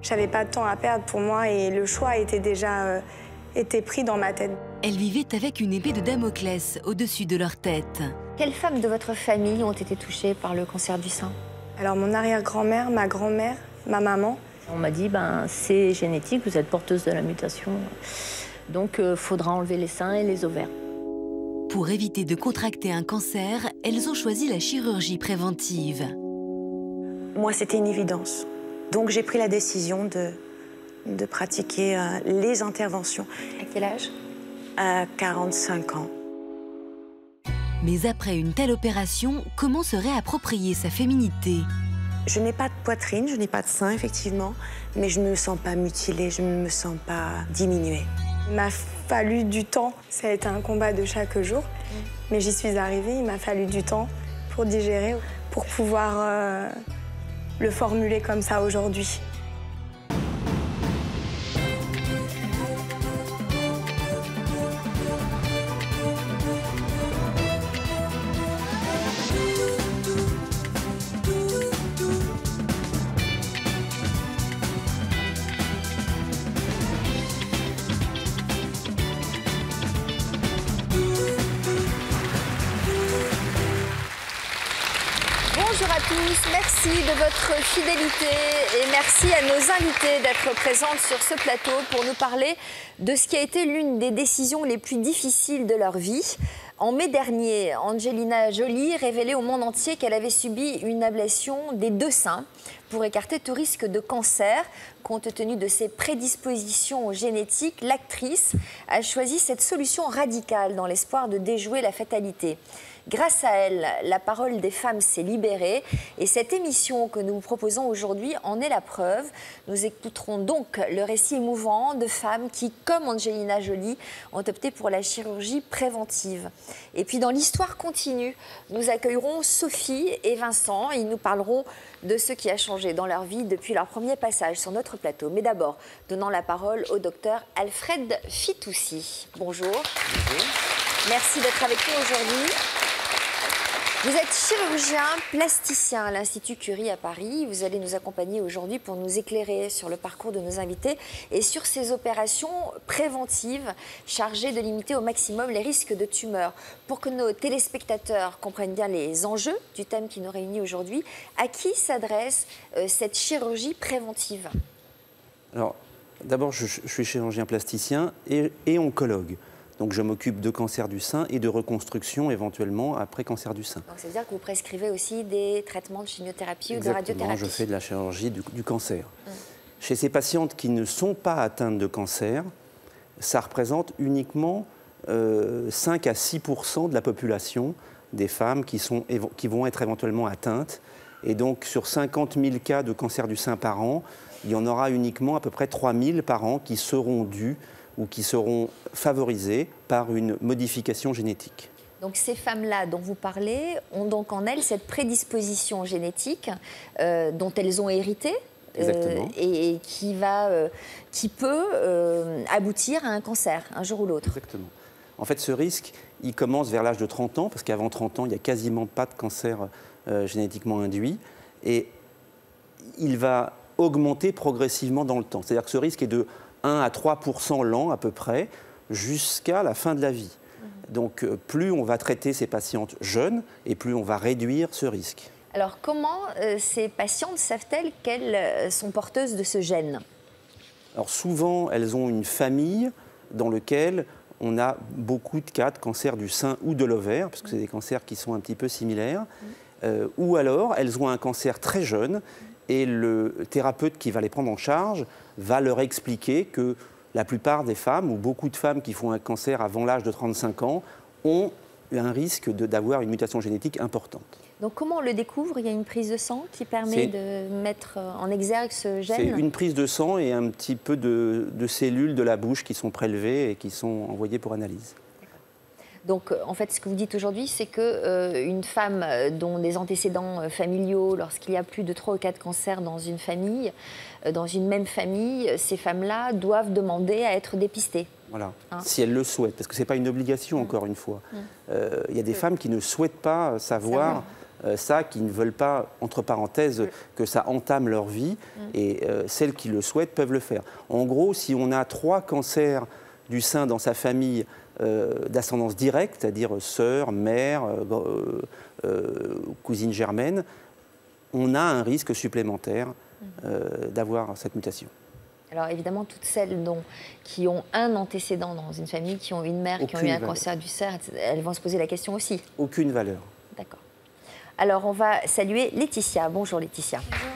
J'avais pas de temps à perdre pour moi et le choix était déjà été pris dans ma tête. Elles vivaient avec une épée de Damoclès au-dessus de leur tête. Quelles femmes de votre famille ont été touchées par le cancer du sein? Alors mon arrière-grand-mère, ma grand-mère, ma maman. On m'a dit, c'est génétique, vous êtes porteuse de la mutation. Donc, faudra enlever les seins et les ovaires. Pour éviter de contracter un cancer, elles ont choisi la chirurgie préventive. Moi, c'était une évidence. Donc, j'ai pris la décision de pratiquer les interventions. À quel âge? À 45 ans. Mais après une telle opération, comment se réapproprier sa féminité? Je n'ai pas de poitrine, je n'ai pas de sein, effectivement, mais je ne me sens pas mutilée, je ne me sens pas diminuée. Il m'a fallu du temps. Ça a été un combat de chaque jour. Mais j'y suis arrivée, il m'a fallu du temps pour digérer, pour pouvoir le formuler comme ça aujourd'hui. Bonjour à tous, merci de votre fidélité et merci à nos invités d'être présentes sur ce plateau pour nous parler de ce qui a été l'une des décisions les plus difficiles de leur vie. En mai dernier, Angelina Jolie révélait au monde entier qu'elle avait subi une ablation des deux seins pour écarter tout risque de cancer. Compte tenu de ses prédispositions génétiques, l'actrice a choisi cette solution radicale dans l'espoir de déjouer la fatalité. Grâce à elle, la parole des femmes s'est libérée et cette émission que nous vous proposons aujourd'hui en est la preuve. Nous écouterons donc le récit émouvant de femmes qui, comme Angelina Jolie, ont opté pour la chirurgie préventive. Et puis dans l'histoire continue, nous accueillerons Sophie et Vincent. Ils nous parleront de ce qui a changé dans leur vie depuis leur premier passage sur notre plateau. Mais d'abord, donnant la parole au docteur Alfred Fitoussi. Bonjour. Bonjour. Merci d'être avec nous aujourd'hui. Vous êtes chirurgien plasticien à l'Institut Curie à Paris. Vous allez nous accompagner aujourd'hui pour nous éclairer sur le parcours de nos invités et sur ces opérations préventives chargées de limiter au maximum les risques de tumeurs. Pour que nos téléspectateurs comprennent bien les enjeux du thème qui nous réunit aujourd'hui, à qui s'adresse cette chirurgie préventive? Alors, d'abord, je suis chirurgien plasticien et oncologue. Donc je m'occupe de cancer du sein et de reconstruction éventuellement après cancer du sein. Donc ça veut dire que vous prescrivez aussi des traitements de chimiothérapie ou de Exactement, radiothérapie? je fais de la chirurgie du cancer. Chez ces patientes qui ne sont pas atteintes de cancer, ça représente uniquement 5 à 6% de la population des femmes qui vont être éventuellement atteintes. Et donc sur 50 000 cas de cancer du sein par an, il y en aura uniquement à peu près 3 000 par an qui seront dus ou qui seront favorisées par une modification génétique. Donc ces femmes-là dont vous parlez ont donc en elles cette prédisposition génétique dont elles ont hérité et qui peut aboutir à un cancer un jour ou l'autre. Exactement. En fait, ce risque, il commence vers l'âge de 30 ans, parce qu'avant 30 ans, il n'y a quasiment pas de cancer génétiquement induit, et il va augmenter progressivement dans le temps. C'est-à-dire que ce risque est de 1 à 3% l'an à peu près, jusqu'à la fin de la vie. Donc plus on va traiter ces patientes jeunes, et plus on va réduire ce risque. Alors comment ces patientes savent-elles qu'elles sont porteuses de ce gène? Alors souvent, elles ont une famille dans laquelle on a beaucoup de cas de cancer du sein ou de l'ovaire, parce que c'est des cancers qui sont un petit peu similaires, ou alors elles ont un cancer très jeune, et le thérapeute qui va les prendre en charge va leur expliquer que la plupart des femmes, ou beaucoup de femmes qui font un cancer avant l'âge de 35 ans, ont un risque d'avoir une mutation génétique importante. Donc comment on le découvre? Il y a une prise de sang qui permet de mettre en exergue ce gène? C'est une prise de sang et un petit peu de cellules de la bouche qui sont prélevées et qui sont envoyées pour analyse. Donc, en fait, ce que vous dites aujourd'hui, c'est qu'une femme dont des antécédents familiaux, lorsqu'il y a plus de 3 ou 4 cancers dans une famille, dans une même famille, ces femmes-là doivent demander à être dépistées. Voilà, si elles le souhaitent, parce que ce n'est pas une obligation, encore une fois. Il y a des femmes qui ne souhaitent pas savoir ça, qui ne veulent pas, entre parenthèses, que ça entame leur vie. Et celles qui le souhaitent peuvent le faire. En gros, si on a 3 cancers du sein dans sa famille d'ascendance directe, c'est-à-dire sœur, mère, cousine germaine, on a un risque supplémentaire d'avoir cette mutation. Alors évidemment, toutes celles qui ont un antécédent dans une famille, qui ont une mère, qui ont eu un cancer du sein, elles vont se poser la question aussi. Aucune valeur. D'accord. Alors on va saluer Laetitia. Bonjour Laetitia. Bonjour.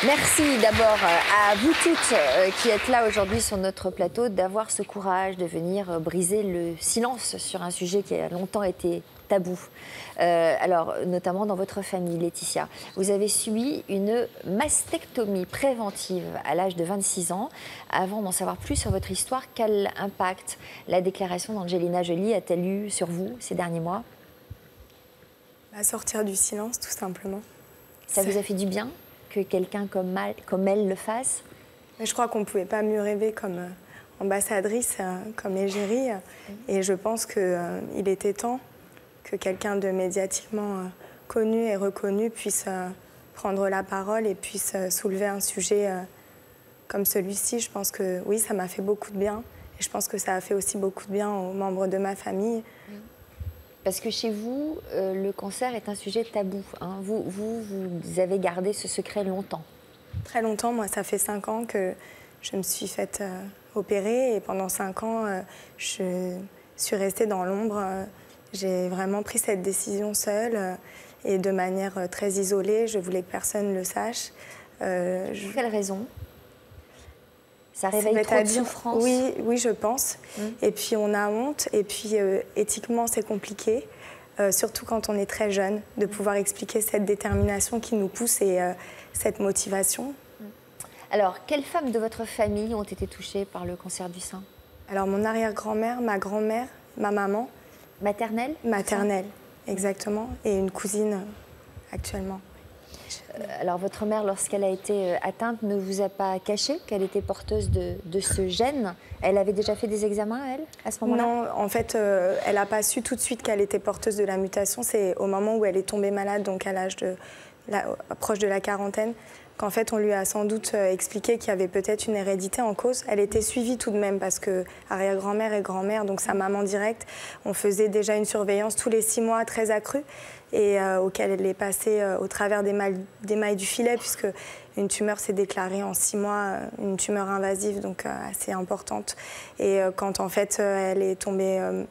Merci d'abord à vous toutes qui êtes là aujourd'hui sur notre plateau d'avoir ce courage de venir briser le silence sur un sujet qui a longtemps été tabou. Alors, notamment dans votre famille, Laetitia, vous avez subi une mastectomie préventive à l'âge de 26 ans. Avant d'en savoir plus sur votre histoire, quel impact la déclaration d'Angelina Jolie a-t-elle eu sur vous ces derniers mois? Sortir du silence, tout simplement. Ça vous a fait du bien que quelqu'un comme elle le fasse? Je crois qu'on ne pouvait pas mieux rêver comme ambassadrice, comme égérie. Et je pense qu'il était temps que quelqu'un de médiatiquement connu et reconnu puisse prendre la parole et puisse soulever un sujet comme celui-ci. Je pense que oui, ça m'a fait beaucoup de bien. Et je pense que ça a fait aussi beaucoup de bien aux membres de ma famille. Parce que chez vous, le cancer est un sujet tabou. Hein. Vous avez gardé ce secret longtemps. Très longtemps. Moi, ça fait 5 ans que je me suis faite opérer. Et pendant 5 ans, je suis restée dans l'ombre. J'ai vraiment pris cette décision seule et de manière très isolée. Je voulais que personne ne le sache. Pour quelle raison? Ça réveille trop de souffrance? Oui, je pense. Et puis on a honte. Et puis éthiquement, c'est compliqué. Surtout quand on est très jeune, de pouvoir expliquer cette détermination qui nous pousse et cette motivation. Alors, quelles femmes de votre famille ont été touchées par le cancer du sein? Alors, mon arrière-grand-mère, ma grand-mère, ma maman. Maternelle? Maternelle, exactement. Et une cousine actuellement. Alors, votre mère, lorsqu'elle a été atteinte, ne vous a pas caché qu'elle était porteuse de ce gène? Elle avait déjà fait des examens, elle, à ce moment-là? Non, en fait, elle n'a pas su tout de suite qu'elle était porteuse de la mutation. C'est au moment où elle est tombée malade, donc à l'âge proche de la quarantaine, qu'en fait, on lui a sans doute expliqué qu'il y avait peut-être une hérédité en cause. Elle était suivie tout de même parce que arrière-grand-mère et grand-mère, donc sa maman directe, on faisait déjà une surveillance tous les 6 mois très accrue et auquel elle est passée au travers des mailles du filet puisque une tumeur s'est déclarée en 6 mois, une tumeur invasive, donc assez importante. Et quand en fait elle est tombée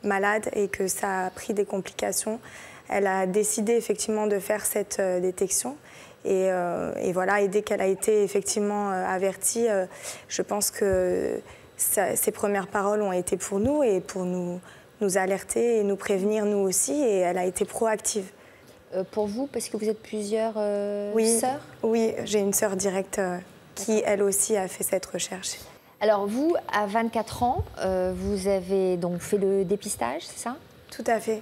malade et que ça a pris des complications, elle a décidé effectivement de faire cette détection. Et voilà, et dès qu'elle a été effectivement avertie, je pense que ses premières paroles ont été pour nous et pour nous alerter et nous prévenir nous aussi. Et elle a été proactive. Pour vous, parce que vous êtes plusieurs sœurs? Oui, j'ai une sœur directe qui, elle aussi, a fait cette recherche. Alors vous, à 24 ans, vous avez donc fait le dépistage, c'est ça? Tout à fait.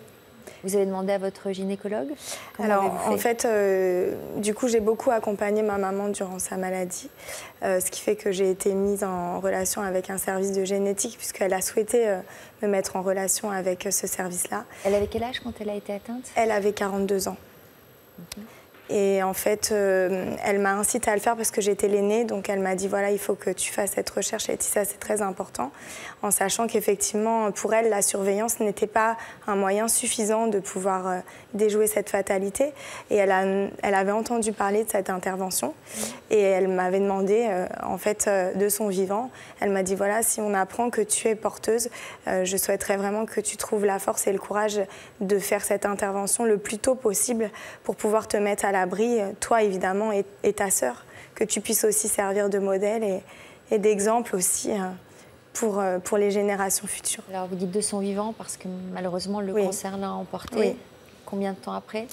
Vous avez demandé à votre gynécologue? Alors, en fait, du coup, j'ai beaucoup accompagné ma maman durant sa maladie, ce qui fait que j'ai été mise en relation avec un service de génétique, puisqu'elle a souhaité me mettre en relation avec ce service-là. Elle avait quel âge quand elle a été atteinte? Elle avait 42 ans. Et en fait, elle m'a incité à le faire parce que j'étais l'aînée. Donc elle m'a dit, voilà, il faut que tu fasses cette recherche. Elle a dit, ça, c'est très important. En sachant qu'effectivement, pour elle, la surveillance n'était pas un moyen suffisant de pouvoir déjouer cette fatalité. Et elle avait entendu parler de cette intervention. Et elle m'avait demandé, en fait, de son vivant. Elle m'a dit, voilà, si on apprend que tu es porteuse, je souhaiterais vraiment que tu trouves la force et le courage de faire cette intervention le plus tôt possible pour pouvoir te mettre à l'abri, toi évidemment et ta sœur, que tu puisses aussi servir de modèle et d'exemple aussi pour les générations futures. Alors vous dites de son vivant parce que malheureusement le cancer l'a emporté. Oui. Combien de temps après?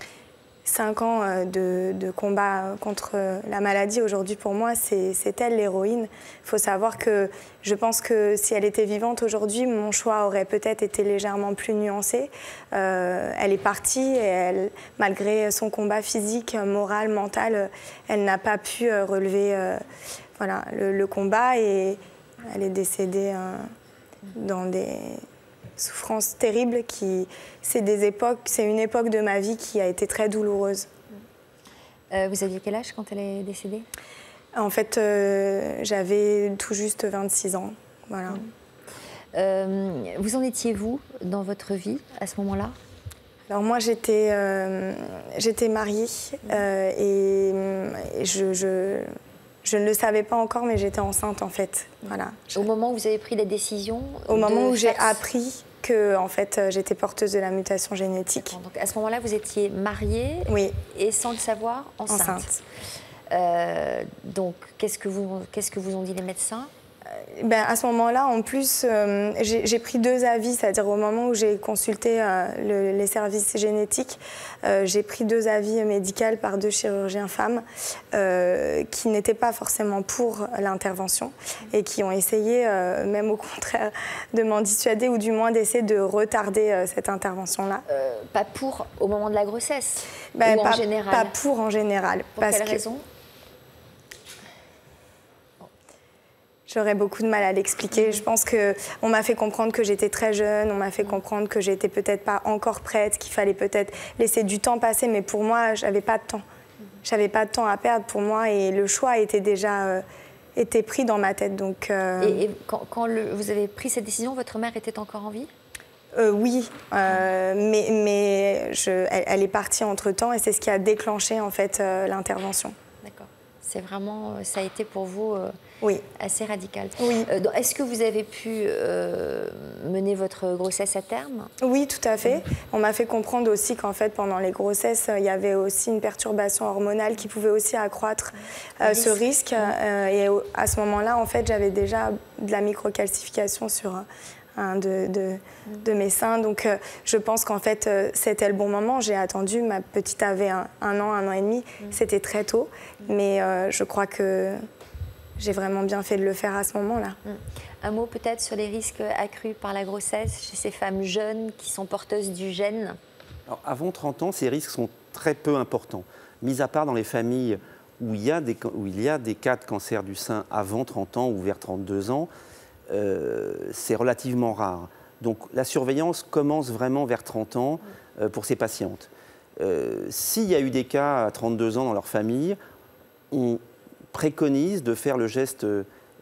5 ans de combat contre la maladie. Aujourd'hui, pour moi, c'est elle l'héroïne. Il faut savoir que je pense que si elle était vivante aujourd'hui, mon choix aurait peut-être été légèrement plus nuancé. Elle est partie et malgré son combat physique, moral, mental, elle n'a pas pu relever le combat et elle est décédée dans souffrance terrible. C'est une époque de ma vie qui a été très douloureuse. Vous aviez quel âge quand elle est décédée? En fait, j'avais tout juste 26 ans. Voilà. Vous en étiez, vous, dans votre vie, à ce moment-là? Alors moi, j'étais mariée et je ne le savais pas encore, mais j'étais enceinte, en fait. Voilà. Au moment où vous avez pris la décision? Au moment où j'ai appris que, en fait, j'étais porteuse de la mutation génétique. Donc à ce moment-là, vous étiez mariée? Oui. Et sans le savoir, enceinte. Donc qu'est-ce que vous ont dit les médecins? À ce moment-là, en plus, j'ai pris 2 avis, c'est-à-dire au moment où j'ai consulté les services génétiques, j'ai pris 2 avis médicaux par 2 chirurgiens femmes qui n'étaient pas forcément pour l'intervention et qui ont essayé, même au contraire, de m'en dissuader ou du moins d'essayer de retarder cette intervention-là. Pas pour au moment de la grossesse? En général? Pas pour en général. Pour quelle raison? J'aurais beaucoup de mal à l'expliquer. Je pense qu'on m'a fait comprendre que j'étais très jeune, on m'a fait comprendre que j'étais peut-être pas encore prête, qu'il fallait peut-être laisser du temps passer, mais pour moi, j'avais pas de temps. J'avais pas de temps à perdre pour moi et le choix était déjà pris dans ma tête. Donc, Et quand vous avez pris cette décision, votre mère était encore en vie? Oui, mais elle est partie entre-temps et c'est ce qui a déclenché en fait l'intervention. D'accord. C'est vraiment, ça a été pour vous oui. assez radical. Oui. Est-ce que vous avez pu mener votre grossesse à terme? Oui, tout à fait. On m'a fait comprendre aussi qu'en fait, pendant les grossesses, il y avait aussi une perturbation hormonale qui pouvait aussi accroître ce risque. Et à ce moment-là, en fait, j'avais déjà de la microcalcification sur de mes seins. Donc, je pense qu'en fait, c'était le bon moment. J'ai attendu. Ma petite avait un an et demi. C'était très tôt. Mais je crois que j'ai vraiment bien fait de le faire à ce moment-là. Un mot peut-être sur les risques accrus par la grossesse chez ces femmes jeunes qui sont porteuses du gène? Alors, avant 30 ans, ces risques sont très peu importants. Mis à part dans les familles où il y a des cas de cancer du sein avant 30 ans ou vers 32 ans, c'est relativement rare. Donc la surveillance commence vraiment vers 30 ans pour ces patientes. S'il y a eu des cas à 32 ans dans leur famille, on préconise de faire le geste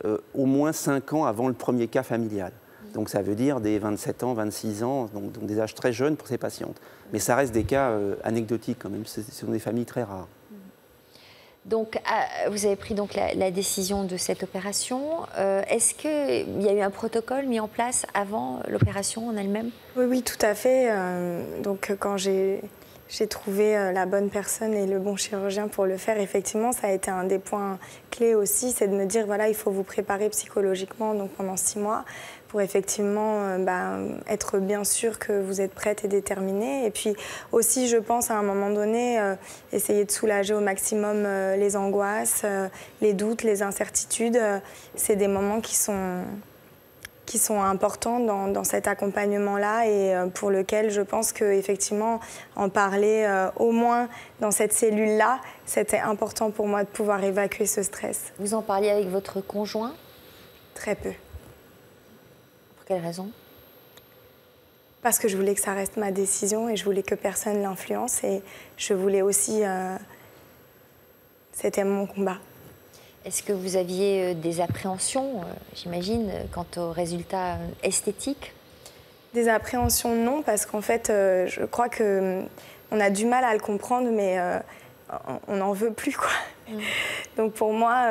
au moins 5 ans avant le premier cas familial. Donc ça veut dire des 27 ans, 26 ans, donc des âges très jeunes pour ces patientes. Mais ça reste des cas anecdotiques quand même, ce sont des familles très rares. Donc, vous avez pris donc la décision de cette opération. Est-ce qu'il y a eu un protocole mis en place avant l'opération en elle-même? Oui, tout à fait. Donc, quand j'ai trouvé la bonne personne et le bon chirurgien pour le faire, effectivement, ça a été un des points clés aussi, c'est de me dire, voilà, il faut vous préparer psychologiquement donc pendant 6 mois pour effectivement être bien sûr que vous êtes prête et déterminée. Et puis aussi, je pense, à un moment donné, essayer de soulager au maximum les angoisses, les doutes, les incertitudes. C'est des moments qui sont importants dans cet accompagnement-là et pour lequel je pense qu'effectivement, en parler au moins dans cette cellule-là, c'était important pour moi de pouvoir évacuer ce stress. Vous en parliez avec votre conjoint? Très peu. Pour quelle raison? Parce que je voulais que ça reste ma décision et je voulais que personne l'influence et je voulais aussi... c'était mon combat. Est-ce que vous aviez des appréhensions, j'imagine, quant aux résultats esthétiques? Des appréhensions, non, parce qu'en fait, je crois qu'on a du mal à le comprendre, mais on n'en veut plus, quoi. Donc pour moi,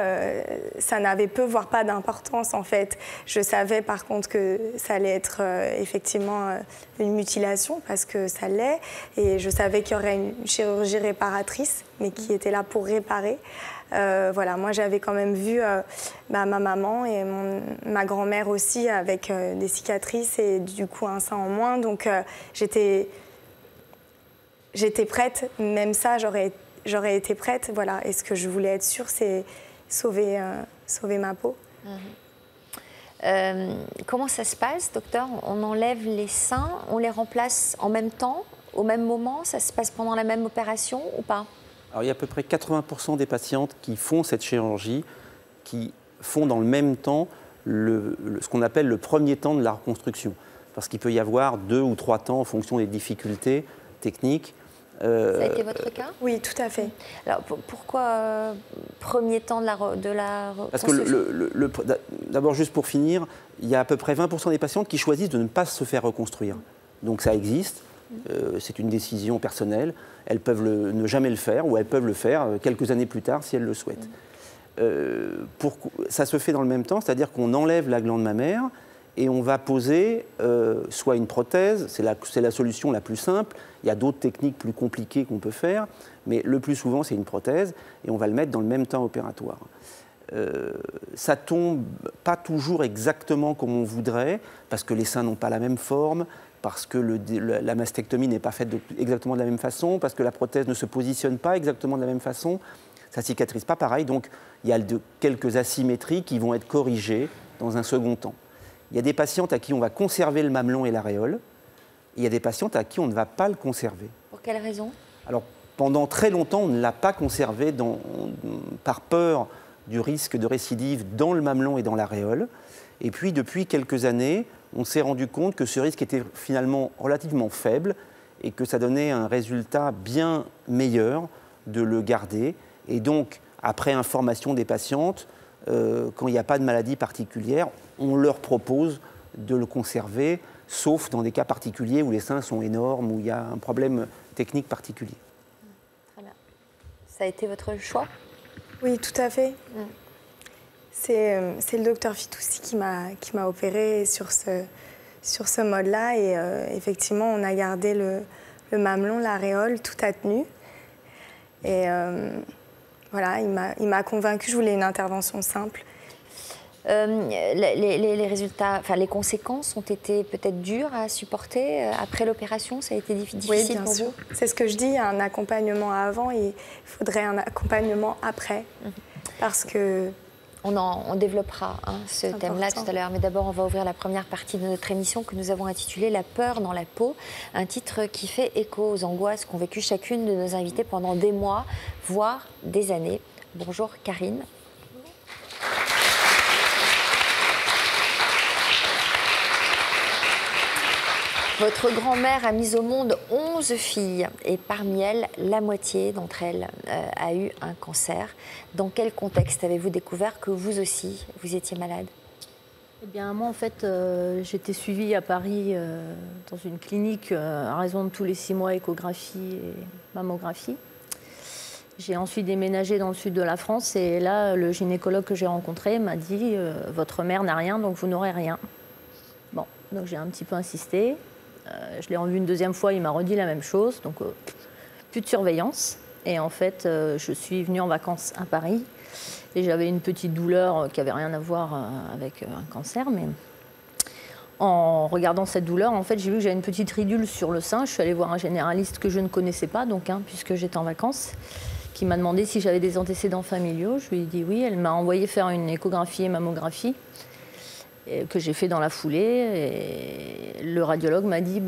ça n'avait peu, voire pas d'importance, en fait. Je savais, par contre, que ça allait être effectivement une mutilation, parce que ça l'est, et je savais qu'il y aurait une chirurgie réparatrice, mais qui était là pour réparer. Voilà, moi j'avais quand même vu ma maman et ma grand-mère aussi avec des cicatrices et du coup un sein en moins. Donc j'étais prête, même ça j'aurais été prête. Voilà. Et ce que je voulais être sûre, c'est sauver ma peau. Comment ça se passe, docteur? On enlève les seins, on les remplace en même temps, au même moment? Ça se passe pendant la même opération ou pas? Alors, il y a à peu près 80% des patientes qui font cette chirurgie, qui font dans le même temps ce qu'on appelle le premier temps de la reconstruction. parce qu'il peut y avoir 2 ou 3 temps en fonction des difficultés techniques. Ça a été votre cas? Oui, tout à fait. Alors pourquoi premier temps de la Parce que d'abord, juste pour finir, il y a à peu près 20% des patientes qui choisissent de ne pas se faire reconstruire. Donc ça existe, c'est une décision personnelle. Elles peuvent ne jamais le faire ou elles peuvent le faire quelques années plus tard si elles le souhaitent. Ça se fait dans le même temps, c'est-à-dire qu'on enlève la glande mammaire et on va poser soit une prothèse, c'est la solution la plus simple. Il y a d'autres techniques plus compliquées qu'on peut faire, mais le plus souvent c'est une prothèse et on va le mettre dans le même temps opératoire. Ça tombe pas toujours exactement comme on voudrait, parce que les seins n'ont pas la même forme, parce que la mastectomie n'est pas faite exactement de la même façon, parce que la prothèse ne se positionne pas exactement de la même façon, ça cicatrise pas pareil, donc il y a quelques asymétries qui vont être corrigées dans un second temps. Il y a des patientes à qui on va conserver le mamelon et l'aréole, et il y a des patientes à qui on ne va pas le conserver. Pour quelle raison? Alors, pendant très longtemps, on ne l'a pas conservé par peur du risque de récidive dans le mamelon et dans l'aréole. Et puis, depuis quelques années, on s'est rendu compte que ce risque était finalement relativement faible et que ça donnait un résultat bien meilleur de le garder. Et donc, après information des patientes, quand il n'y a pas de maladie particulière, on leur propose de le conserver, sauf dans des cas particuliers où les seins sont énormes, où il y a un problème technique particulier. Très bien. Ça a été votre choix? Oui, tout à fait. C'est le docteur Fitoussi qui m'a opérée sur ce mode-là. Et effectivement, on a gardé le mamelon, l'aréole, tout a tenu. Et voilà, il m'a convaincue. Je voulais une intervention simple. Les résultats, enfin les conséquences ont été peut-être dures à supporter après l'opération. Ça a été difficile oui, bien pour sûr. vous? C'est ce que je dis, il y a un accompagnement avant et il faudrait un accompagnement après. Parce que... On développera ce thème-là tout à l'heure. Mais d'abord, on va ouvrir la première partie de notre émission que nous avons intitulée « La peur dans la peau », un titre qui fait écho aux angoisses qu'ont vécues chacune de nos invités pendant des mois, voire des années. Bonjour Karine. Votre grand-mère a mis au monde 11 filles et parmi elles, la moitié d'entre elles a eu un cancer. Dans quel contexte avez-vous découvert que vous aussi, vous étiez malade? Eh bien, moi, en fait, j'étais suivie à Paris dans une clinique à raison de tous les 6 mois, échographie et mammographie. J'ai ensuite déménagé dans le sud de la France et là, le gynécologue que j'ai rencontré m'a dit « Votre mère n'a rien, donc vous n'aurez rien ». Bon, donc j'ai un petit peu insisté. Je l'ai revu une deuxième fois, il m'a redit la même chose, donc plus de surveillance. Et en fait, je suis venue en vacances à Paris et j'avais une petite douleur qui n'avait rien à voir avec un cancer. Mais en regardant cette douleur, en fait, j'ai vu que j'avais une petite ridule sur le sein. Je suis allée voir un généraliste que je ne connaissais pas, donc, puisque j'étais en vacances, qui m'a demandé si j'avais des antécédents familiaux. Je lui ai dit oui. Elle m'a envoyé faire une échographie et mammographie que j'ai fait dans la foulée. Et le radiologue m'a dit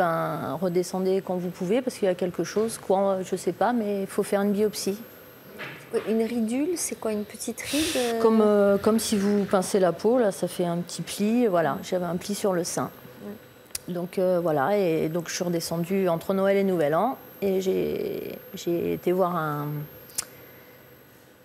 redescendez quand vous pouvez parce qu'il y a quelque chose, quoi, je ne sais pas, mais il faut faire une biopsie. Une ridule, c'est quoi, une petite ride comme si vous pincez la peau, là, ça fait un petit pli. Voilà, j'avais un pli sur le sein. Donc voilà, et donc je suis redescendue entre Noël et Nouvel An et j'ai été voir un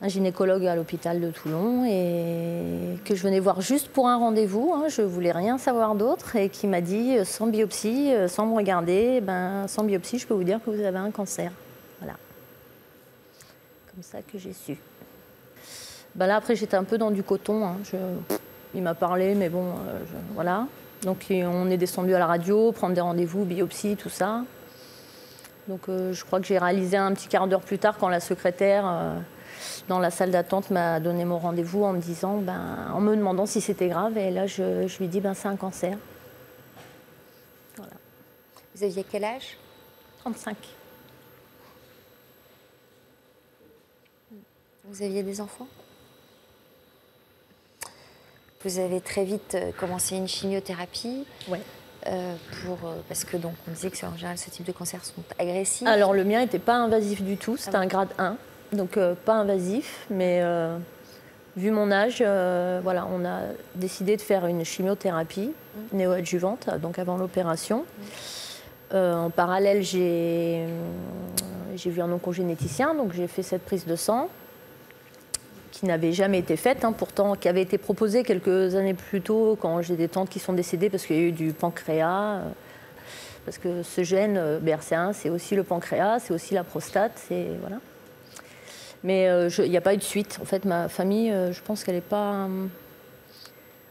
gynécologue à l'hôpital de Toulon et que je venais voir juste pour un rendez-vous, je ne voulais rien savoir d'autre et qui m'a dit sans biopsie, sans me regarder, sans biopsie je peux vous dire que vous avez un cancer. Voilà. Comme ça que j'ai su. Là après j'étais un peu dans du coton, il m'a parlé mais bon, voilà. Donc on est descendu à la radio, prendre des rendez-vous, biopsie, tout ça. Donc je crois que j'ai réalisé un petit quart d'heure plus tard quand la secrétaire dans la salle d'attente m'a donné mon rendez-vous en me disant, en me demandant si c'était grave. Et là, je lui dis, c'est un cancer. Voilà. Vous aviez quel âge? 35. Vous aviez des enfants? Vous avez très vite commencé une chimiothérapie. Oui. Parce que donc on disait que en général ce type de cancers sont agressifs. Alors le mien n'était pas invasif du tout, c'était un grade 1. Donc pas invasif, mais vu mon âge, voilà, on a décidé de faire une chimiothérapie néoadjuvante, donc avant l'opération. En parallèle, j'ai vu un oncogénéticien, donc j'ai fait cette prise de sang qui n'avait jamais été faite, pourtant qui avait été proposée quelques années plus tôt quand j'ai des tantes qui sont décédées parce qu'il y a eu du pancréas. Parce que ce gène BRCA1, c'est aussi le pancréas, c'est aussi la prostate, voilà. Mais il n'y a pas eu de suite. En fait, ma famille, je pense qu'elle n'est pas...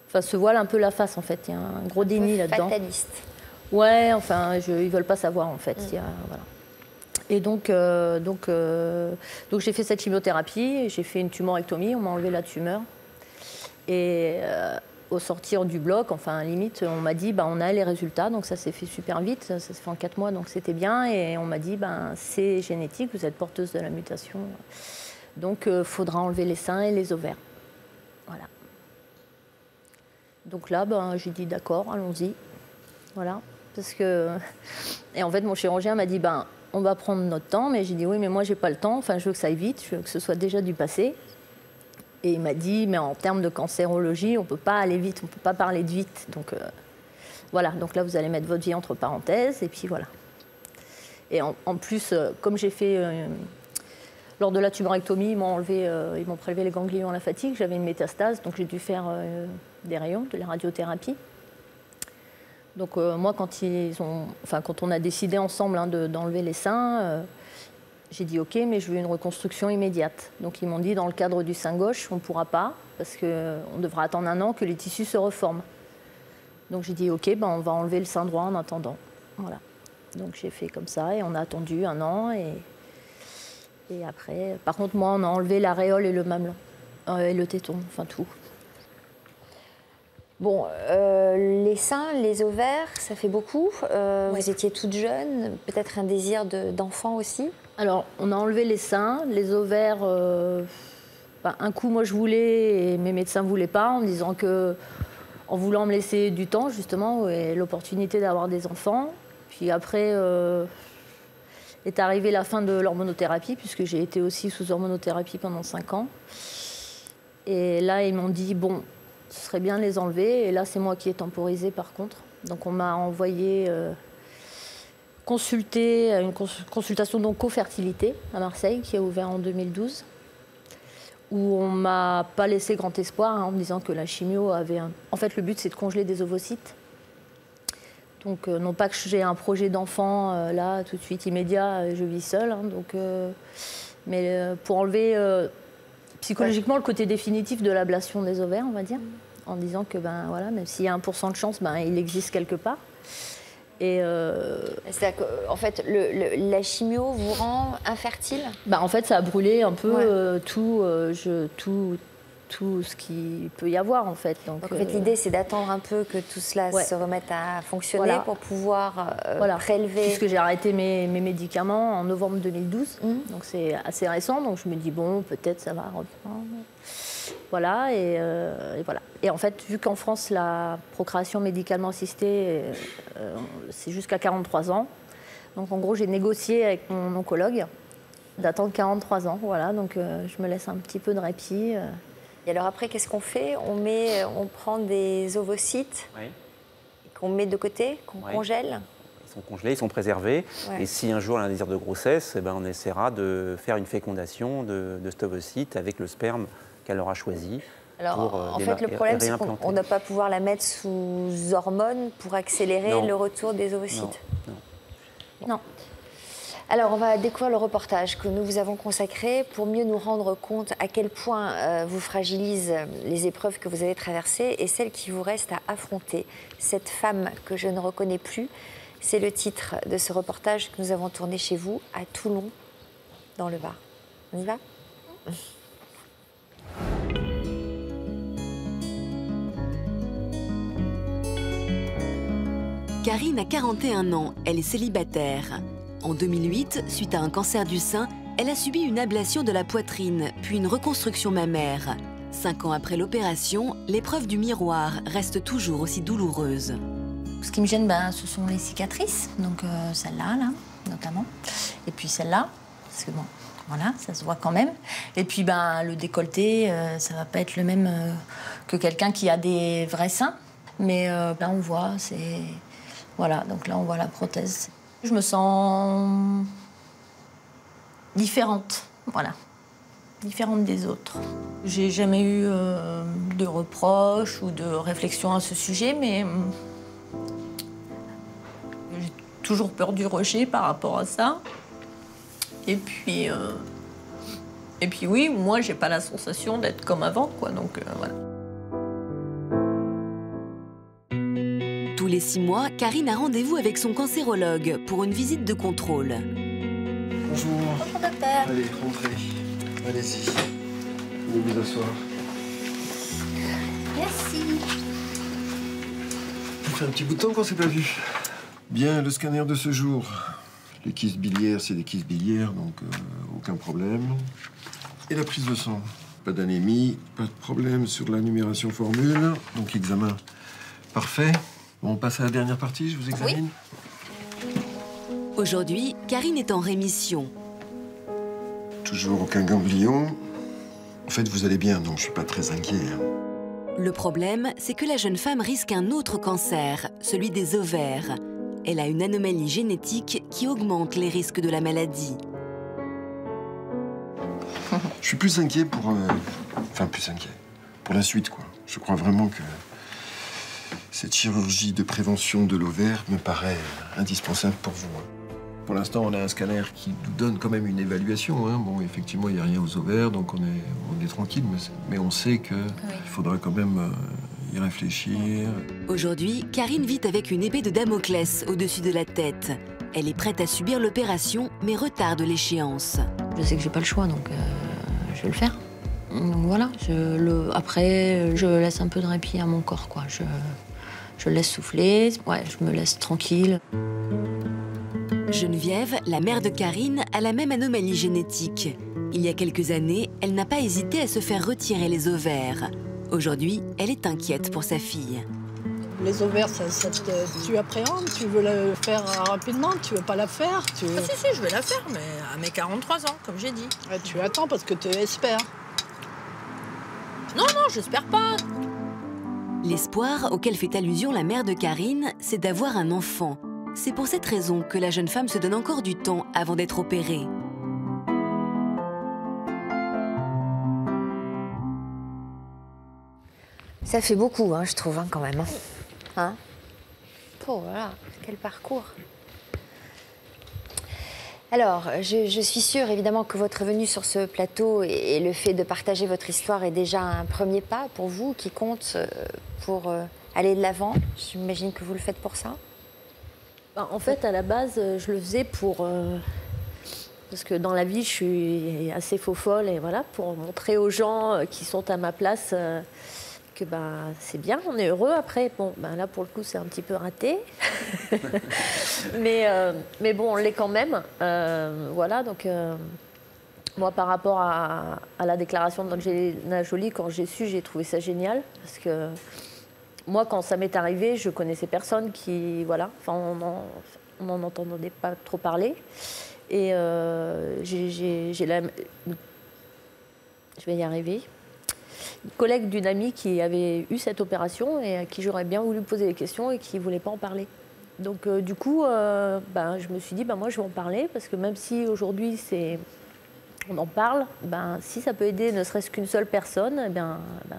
Enfin, se voile un peu la face, en fait. Il y a un gros déni là-dedans. Fataliste. Ouais, enfin, ils ne veulent pas savoir, en fait. Voilà. Et donc j'ai fait cette chimiothérapie, j'ai fait une tumorectomie, on m'a enlevé la tumeur. Et au sortir du bloc, enfin, limite, on m'a dit, on a les résultats, donc ça s'est fait super vite, ça s'est fait en 4 mois, donc c'était bien. Et on m'a dit, c'est génétique, vous êtes porteuse de la mutation. Donc, il faudra enlever les seins et les ovaires. Voilà. Donc là, j'ai dit, d'accord, allons-y. Voilà. Parce que... Et en fait, mon chirurgien m'a dit, on va prendre notre temps, mais j'ai dit oui, mais moi j'ai pas le temps, enfin je veux que ça aille vite, je veux que ce soit déjà du passé. Et il m'a dit, mais en termes de cancérologie, on peut pas aller vite, on peut pas parler de vite. Donc voilà, donc là vous allez mettre votre vie entre parenthèses, et puis voilà. Et en plus, comme j'ai fait, lors de la tumorectomie, ils m'ont prélevé les ganglions lymphatiques, j'avais une métastase, donc j'ai dû faire des rayons, de la radiothérapie. Donc moi, quand on a décidé ensemble d'enlever les seins, j'ai dit ok, mais je veux une reconstruction immédiate. Donc ils m'ont dit dans le cadre du sein gauche, on ne pourra pas, parce qu'on devra attendre 1 an que les tissus se reforment. Donc j'ai dit ok, on va enlever le sein droit en attendant. Voilà. Donc j'ai fait comme ça et on a attendu 1 an. Et après, par contre, moi, on a enlevé l'aréole et le mamelon, et le téton, enfin tout. Bon, les seins, les ovaires, ça fait beaucoup. Vous étiez toute jeune, peut-être un désir d'enfant aussi? Alors, on a enlevé les seins, les ovaires. Un coup, moi, je voulais, et mes médecins ne voulaient pas, en me disant que, en voulant me laisser du temps, justement, et l'opportunité d'avoir des enfants. Puis après, est arrivée la fin de l'hormonothérapie, puisque j'ai été aussi sous hormonothérapie pendant 5 ans. Et là, ils m'ont dit, bon, ce serait bien de les enlever. Et là, c'est moi qui ai temporisé, par contre. Donc, on m'a envoyé consulter à une consultation d'oncofertilité à Marseille, qui a ouvert en 2012, où on ne m'a pas laissé grand espoir, en me disant que la chimio avait... En fait, le but, c'est de congeler des ovocytes. Donc, non pas que j'ai un projet d'enfant, là, tout de suite, immédiat, je vis seule. Mais pour enlever... psychologiquement, le côté définitif de l'ablation des ovaires, on va dire, en disant que voilà, même s'il y a 1% de chance, il existe quelque part. Et c'est-à-dire qu'en fait, la chimio vous rend infertile? En fait, ça a brûlé un peu tout ce qu'il peut y avoir, en fait. Donc en fait, l'idée, c'est d'attendre un peu que tout cela se remette à fonctionner pour pouvoir prélever... Puisque j'ai arrêté mes médicaments en novembre 2012, donc c'est assez récent, donc je me dis, bon, peut-être ça va reprendre. Voilà, et voilà. Et en fait, vu qu'en France, la procréation médicalement assistée, c'est jusqu'à 43 ans, donc en gros, j'ai négocié avec mon oncologue d'attendre 43 ans, voilà, donc je me laisse un petit peu de répit. Et alors après, qu'est-ce qu'on fait? On prend des ovocytes qu'on met de côté, qu'on congèle? Ils sont congelés, ils sont préservés. Et si un jour elle a un désir de grossesse, on essaiera de faire une fécondation de cet ovocyte avec le sperme qu'elle aura choisi. Alors, en fait, le problème, c'est qu'on ne va pas pouvoir la mettre sous hormones pour accélérer le retour des ovocytes. Non. Alors, on va découvrir le reportage que nous vous avons consacré pour mieux nous rendre compte à quel point vous fragilisent les épreuves que vous avez traversées et celles qui vous restent à affronter. Cette femme que je ne reconnais plus, c'est le titre de ce reportage que nous avons tourné chez vous, à Toulon, dans le Var. On y va ? Karine a 41 ans, elle est célibataire. En 2008, suite à un cancer du sein, elle a subi une ablation de la poitrine, puis une reconstruction mammaire. 5 ans après l'opération, l'épreuve du miroir reste toujours aussi douloureuse. Ce qui me gêne, ce sont les cicatrices, donc celle-là, là, notamment, et puis celle-là. parce que bon, voilà, ça se voit quand même. Et puis ben, le décolleté, ça va pas être le même que quelqu'un qui a des vrais seins. Mais là, on voit, c'est... Voilà, donc là, on voit la prothèse. Je me sens différente, voilà. Différente des autres. J'ai jamais eu de reproches ou de réflexions à ce sujet, mais j'ai toujours peur du rejet par rapport à ça. Et puis oui, moi, j'ai pas la sensation d'être comme avant, quoi. Donc voilà. Tous les 6 mois, Karine a rendez-vous avec son cancérologue pour une visite de contrôle. Bonjour. Bonjour, docteur. Allez, rentrez. Allez-y. Vous vous asseoir. Merci. Ça fait un petit bout de temps qu'on s'est pas vu. Bien, le scanner de ce jour. Les kystes biliaires, c'est des kystes biliaires, donc aucun problème. Et la prise de sang. Pas d'anémie, pas de problème sur la numération formule. Donc examen parfait. Bon, on passe à la dernière partie, je vous examine. Oui. Aujourd'hui, Karine est en rémission. Toujours aucun ganglion. En fait, vous allez bien, donc je suis pas très inquiet. Le problème, c'est que la jeune femme risque un autre cancer, celui des ovaires. Elle a une anomalie génétique qui augmente les risques de la maladie. Je suis plus inquiet pour... Enfin, plus inquiet. Pour la suite, quoi. Je crois vraiment que cette chirurgie de prévention de l'ovaire me paraît indispensable pour vous. Pour l'instant, on a un scanner qui nous donne quand même une évaluation. Hein. Bon, effectivement, il n'y a rien aux ovaires, donc on est tranquille. Mais on sait qu'il faudra quand même y réfléchir. Aujourd'hui, Karine vit avec une épée de Damoclès au-dessus de la tête. Elle est prête à subir l'opération, mais retarde l'échéance. Je sais que j'ai pas le choix, donc je vais le faire. Donc voilà, après, je laisse un peu de répit à mon corps, quoi. Je le laisse souffler, ouais, je me laisse tranquille. Geneviève, la mère de Karine, a la même anomalie génétique. Il y a quelques années, elle n'a pas hésité à se faire retirer les ovaires. Aujourd'hui, elle est inquiète pour sa fille. Les ovaires, tu appréhendes, tu veux la faire rapidement, tu veux pas la faire Si, je vais la faire, mais à mes 43 ans, comme j'ai dit. Ouais, tu attends parce que tu espères. Non, j'espère pas. L'espoir auquel fait allusion la mère de Karine, c'est d'avoir un enfant. C'est pour cette raison que la jeune femme se donne encore du temps avant d'être opérée. Ça fait beaucoup, hein, je trouve, hein, quand même. Hein? Oh, voilà, quel parcours. Alors, je suis sûre, évidemment, que votre venue sur ce plateau et le fait de partager votre histoire est déjà un premier pas pour vous, qui compte pour aller de l'avant. J'imagine que vous le faites pour ça. En fait, à la base, je le faisais pour... parce que dans la vie, je suis assez faux-folle, et voilà, pour montrer aux gens qui sont à ma place que c'est bien, on est heureux. Après, bon, là, pour le coup, c'est un petit peu raté. mais bon, on l'est quand même. Voilà, donc... moi, par rapport à la déclaration d'Angelina Jolie, quand j'ai su, j'ai trouvé ça génial, parce que... Moi, quand ça m'est arrivé, je connaissais personne qui... Voilà, enfin, on n'en entendait pas trop parler. Et j'ai la... Je vais y arriver. Une collègue d'une amie qui avait eu cette opération et à qui j'aurais bien voulu poser des questions et qui ne voulait pas en parler. Donc, du coup, je me suis dit, moi, je vais en parler, parce que même si aujourd'hui, on en parle, si ça peut aider ne serait-ce qu'une seule personne,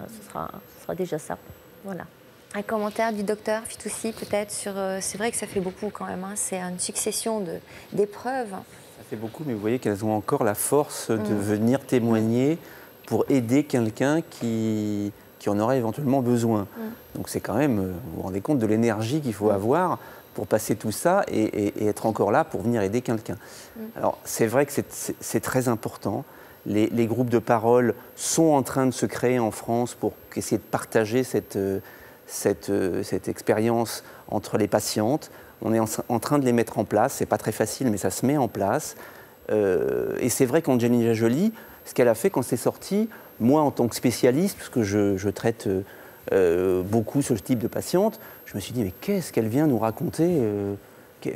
ce sera déjà ça. Voilà. Un commentaire du docteur Fitoussi, peut-être, sur... c'est vrai que ça fait beaucoup quand même, hein, c'est une succession d'épreuves. Ça fait beaucoup, mais vous voyez qu'elles ont encore la force de venir témoigner pour aider quelqu'un qui en aurait éventuellement besoin. Donc c'est quand même, vous vous rendez compte de l'énergie qu'il faut avoir pour passer tout ça et être encore là pour venir aider quelqu'un. Alors c'est vrai que c'est très important. Les groupes de parole sont en train de se créer en France pour essayer de partager cette expérience entre les patientes. On est en train de les mettre en place. C'est pas très facile, mais ça se met en place. Et c'est vrai qu'Angelina Jolie, ce qu'elle a fait quand c'est sorti, moi en tant que spécialiste, parce que je traite beaucoup ce type de patiente, je me suis dit, mais qu'est-ce qu'elle vient nous raconter,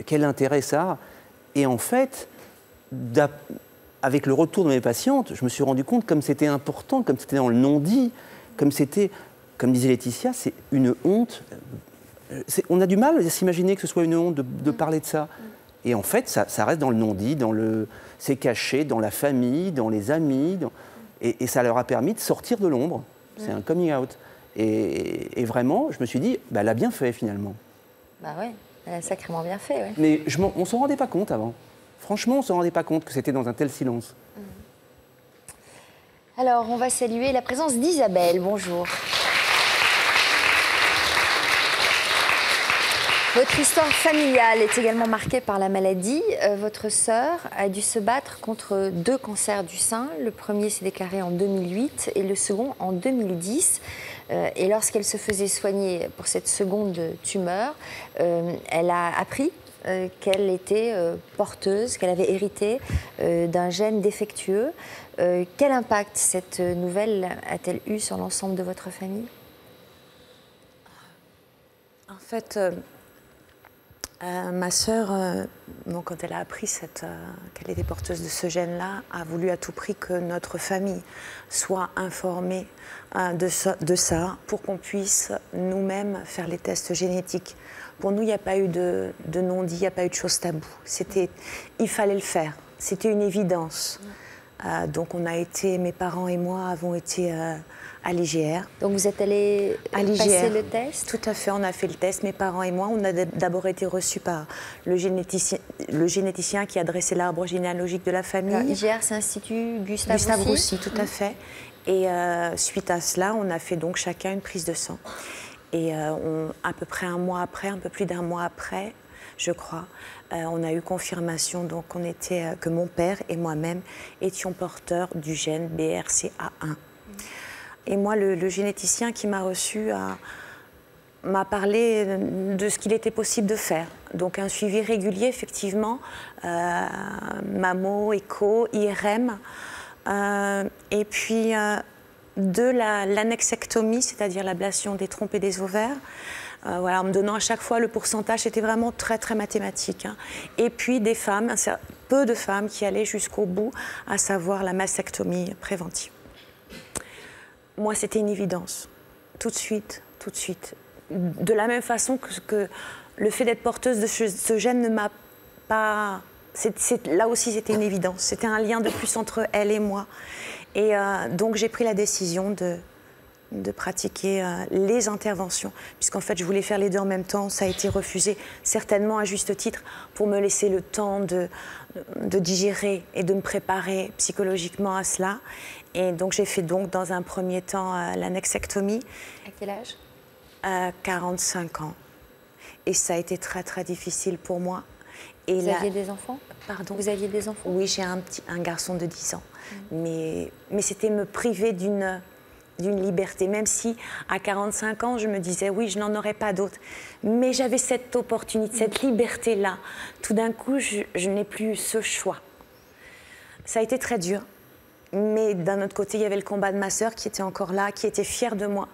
quel intérêt ça a? Et en fait, avec le retour de mes patientes, je me suis rendu compte comme c'était important, comme c'était dans le non-dit, comme c'était, comme disait Laetitia, c'est une honte. On a du mal à s'imaginer que ce soit une honte de parler de ça. Et en fait, ça reste dans le non-dit, c'est caché dans la famille, dans les amis, et ça leur a permis de sortir de l'ombre. C'est un coming out. Et vraiment, je me suis dit, bah, elle a bien fait finalement. Bah ouais, elle a sacrément bien fait, ouais. Mais on ne s'en rendait pas compte avant. Franchement, on ne s'en rendait pas compte que c'était dans un tel silence. Alors, on va saluer la présence d'Isabelle. Bonjour. Votre histoire familiale est également marquée par la maladie. Votre sœur a dû se battre contre 2 cancers du sein. Le premier s'est déclaré en 2008 et le second en 2010. Et lorsqu'elle se faisait soigner pour cette seconde tumeur, elle a appris qu'elle était porteuse, qu'elle avait hérité d'un gène défectueux. Quel impact cette nouvelle a-t-elle eu sur l'ensemble de votre famille? En fait, ma sœur, quand elle a appris qu'elle était porteuse de ce gène-là, a voulu à tout prix que notre famille soit informée de ça pour qu'on puisse nous-mêmes faire les tests génétiques. Pour nous, il n'y a pas eu de non-dit, il n'y a pas eu de choses taboues. Il fallait le faire, c'était une évidence. Donc mes parents et moi avons été à l'IGR. Donc vous êtes allés passer le test? Tout à fait, on a fait le test, mes parents et moi. On a d'abord été reçus par le généticien qui a dressé l'arbre généalogique de la famille. L'IGR, c'est l'Institut Gustave Roussy, tout à fait. Et suite à cela, on a fait donc chacun une prise de sang. Et à peu près un mois après, un peu plus d'un mois après, je crois, on a eu confirmation donc, que mon père et moi-même étions porteurs du gène BRCA1. Et moi, le généticien qui m'a reçu m'a parlé de ce qu'il était possible de faire. Donc un suivi régulier, effectivement, mammo, écho, IRM, et puis de l'annexectomie, c'est-à-dire l'ablation des trompes et des ovaires. En me donnant à chaque fois le pourcentage, c'était vraiment très très mathématique. Hein. Et puis des femmes, peu de femmes qui allaient jusqu'au bout, à savoir la mastectomie préventive. Moi, c'était une évidence, tout de suite, tout de suite. De la même façon que le fait d'être porteuse de ce gène ne m'a pas... là aussi, c'était une évidence. C'était un lien de plus entre elle et moi. Et donc, j'ai pris la décision de pratiquer les interventions, puisqu'en fait, je voulais faire les deux en même temps. Ça a été refusé, certainement à juste titre, pour me laisser le temps de digérer et de me préparer psychologiquement à cela. Et donc, j'ai fait donc, dans un premier temps, l'annexectomie. À quel âge? 45 ans. Et ça a été très, très difficile pour moi. Et vous aviez des enfants? Pardon? Vous aviez des enfants? Oui, j'ai un garçon de 10 ans. Mais c'était me priver d'une liberté, même si à 45 ans, je me disais, oui, je n'en aurais pas d'autres. Mais j'avais cette opportunité, cette liberté-là. Tout d'un coup, je n'ai plus ce choix. Ça a été très dur. Mais d'un autre côté, il y avait le combat de ma sœur qui était encore là, qui était fière de moi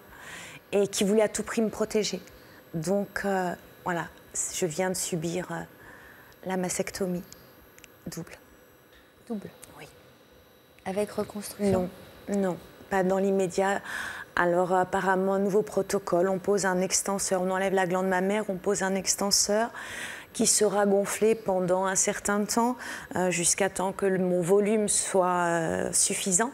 et qui voulait à tout prix me protéger. Donc, voilà, je viens de subir la mastectomie double. Double? Oui. Avec reconstruction? Non, pas dans l'immédiat. Alors, apparemment, un nouveau protocole, on pose un extenseur, on enlève la glande mammaire, on pose un extenseur qui sera gonflé pendant un certain temps, jusqu'à temps que mon volume soit suffisant.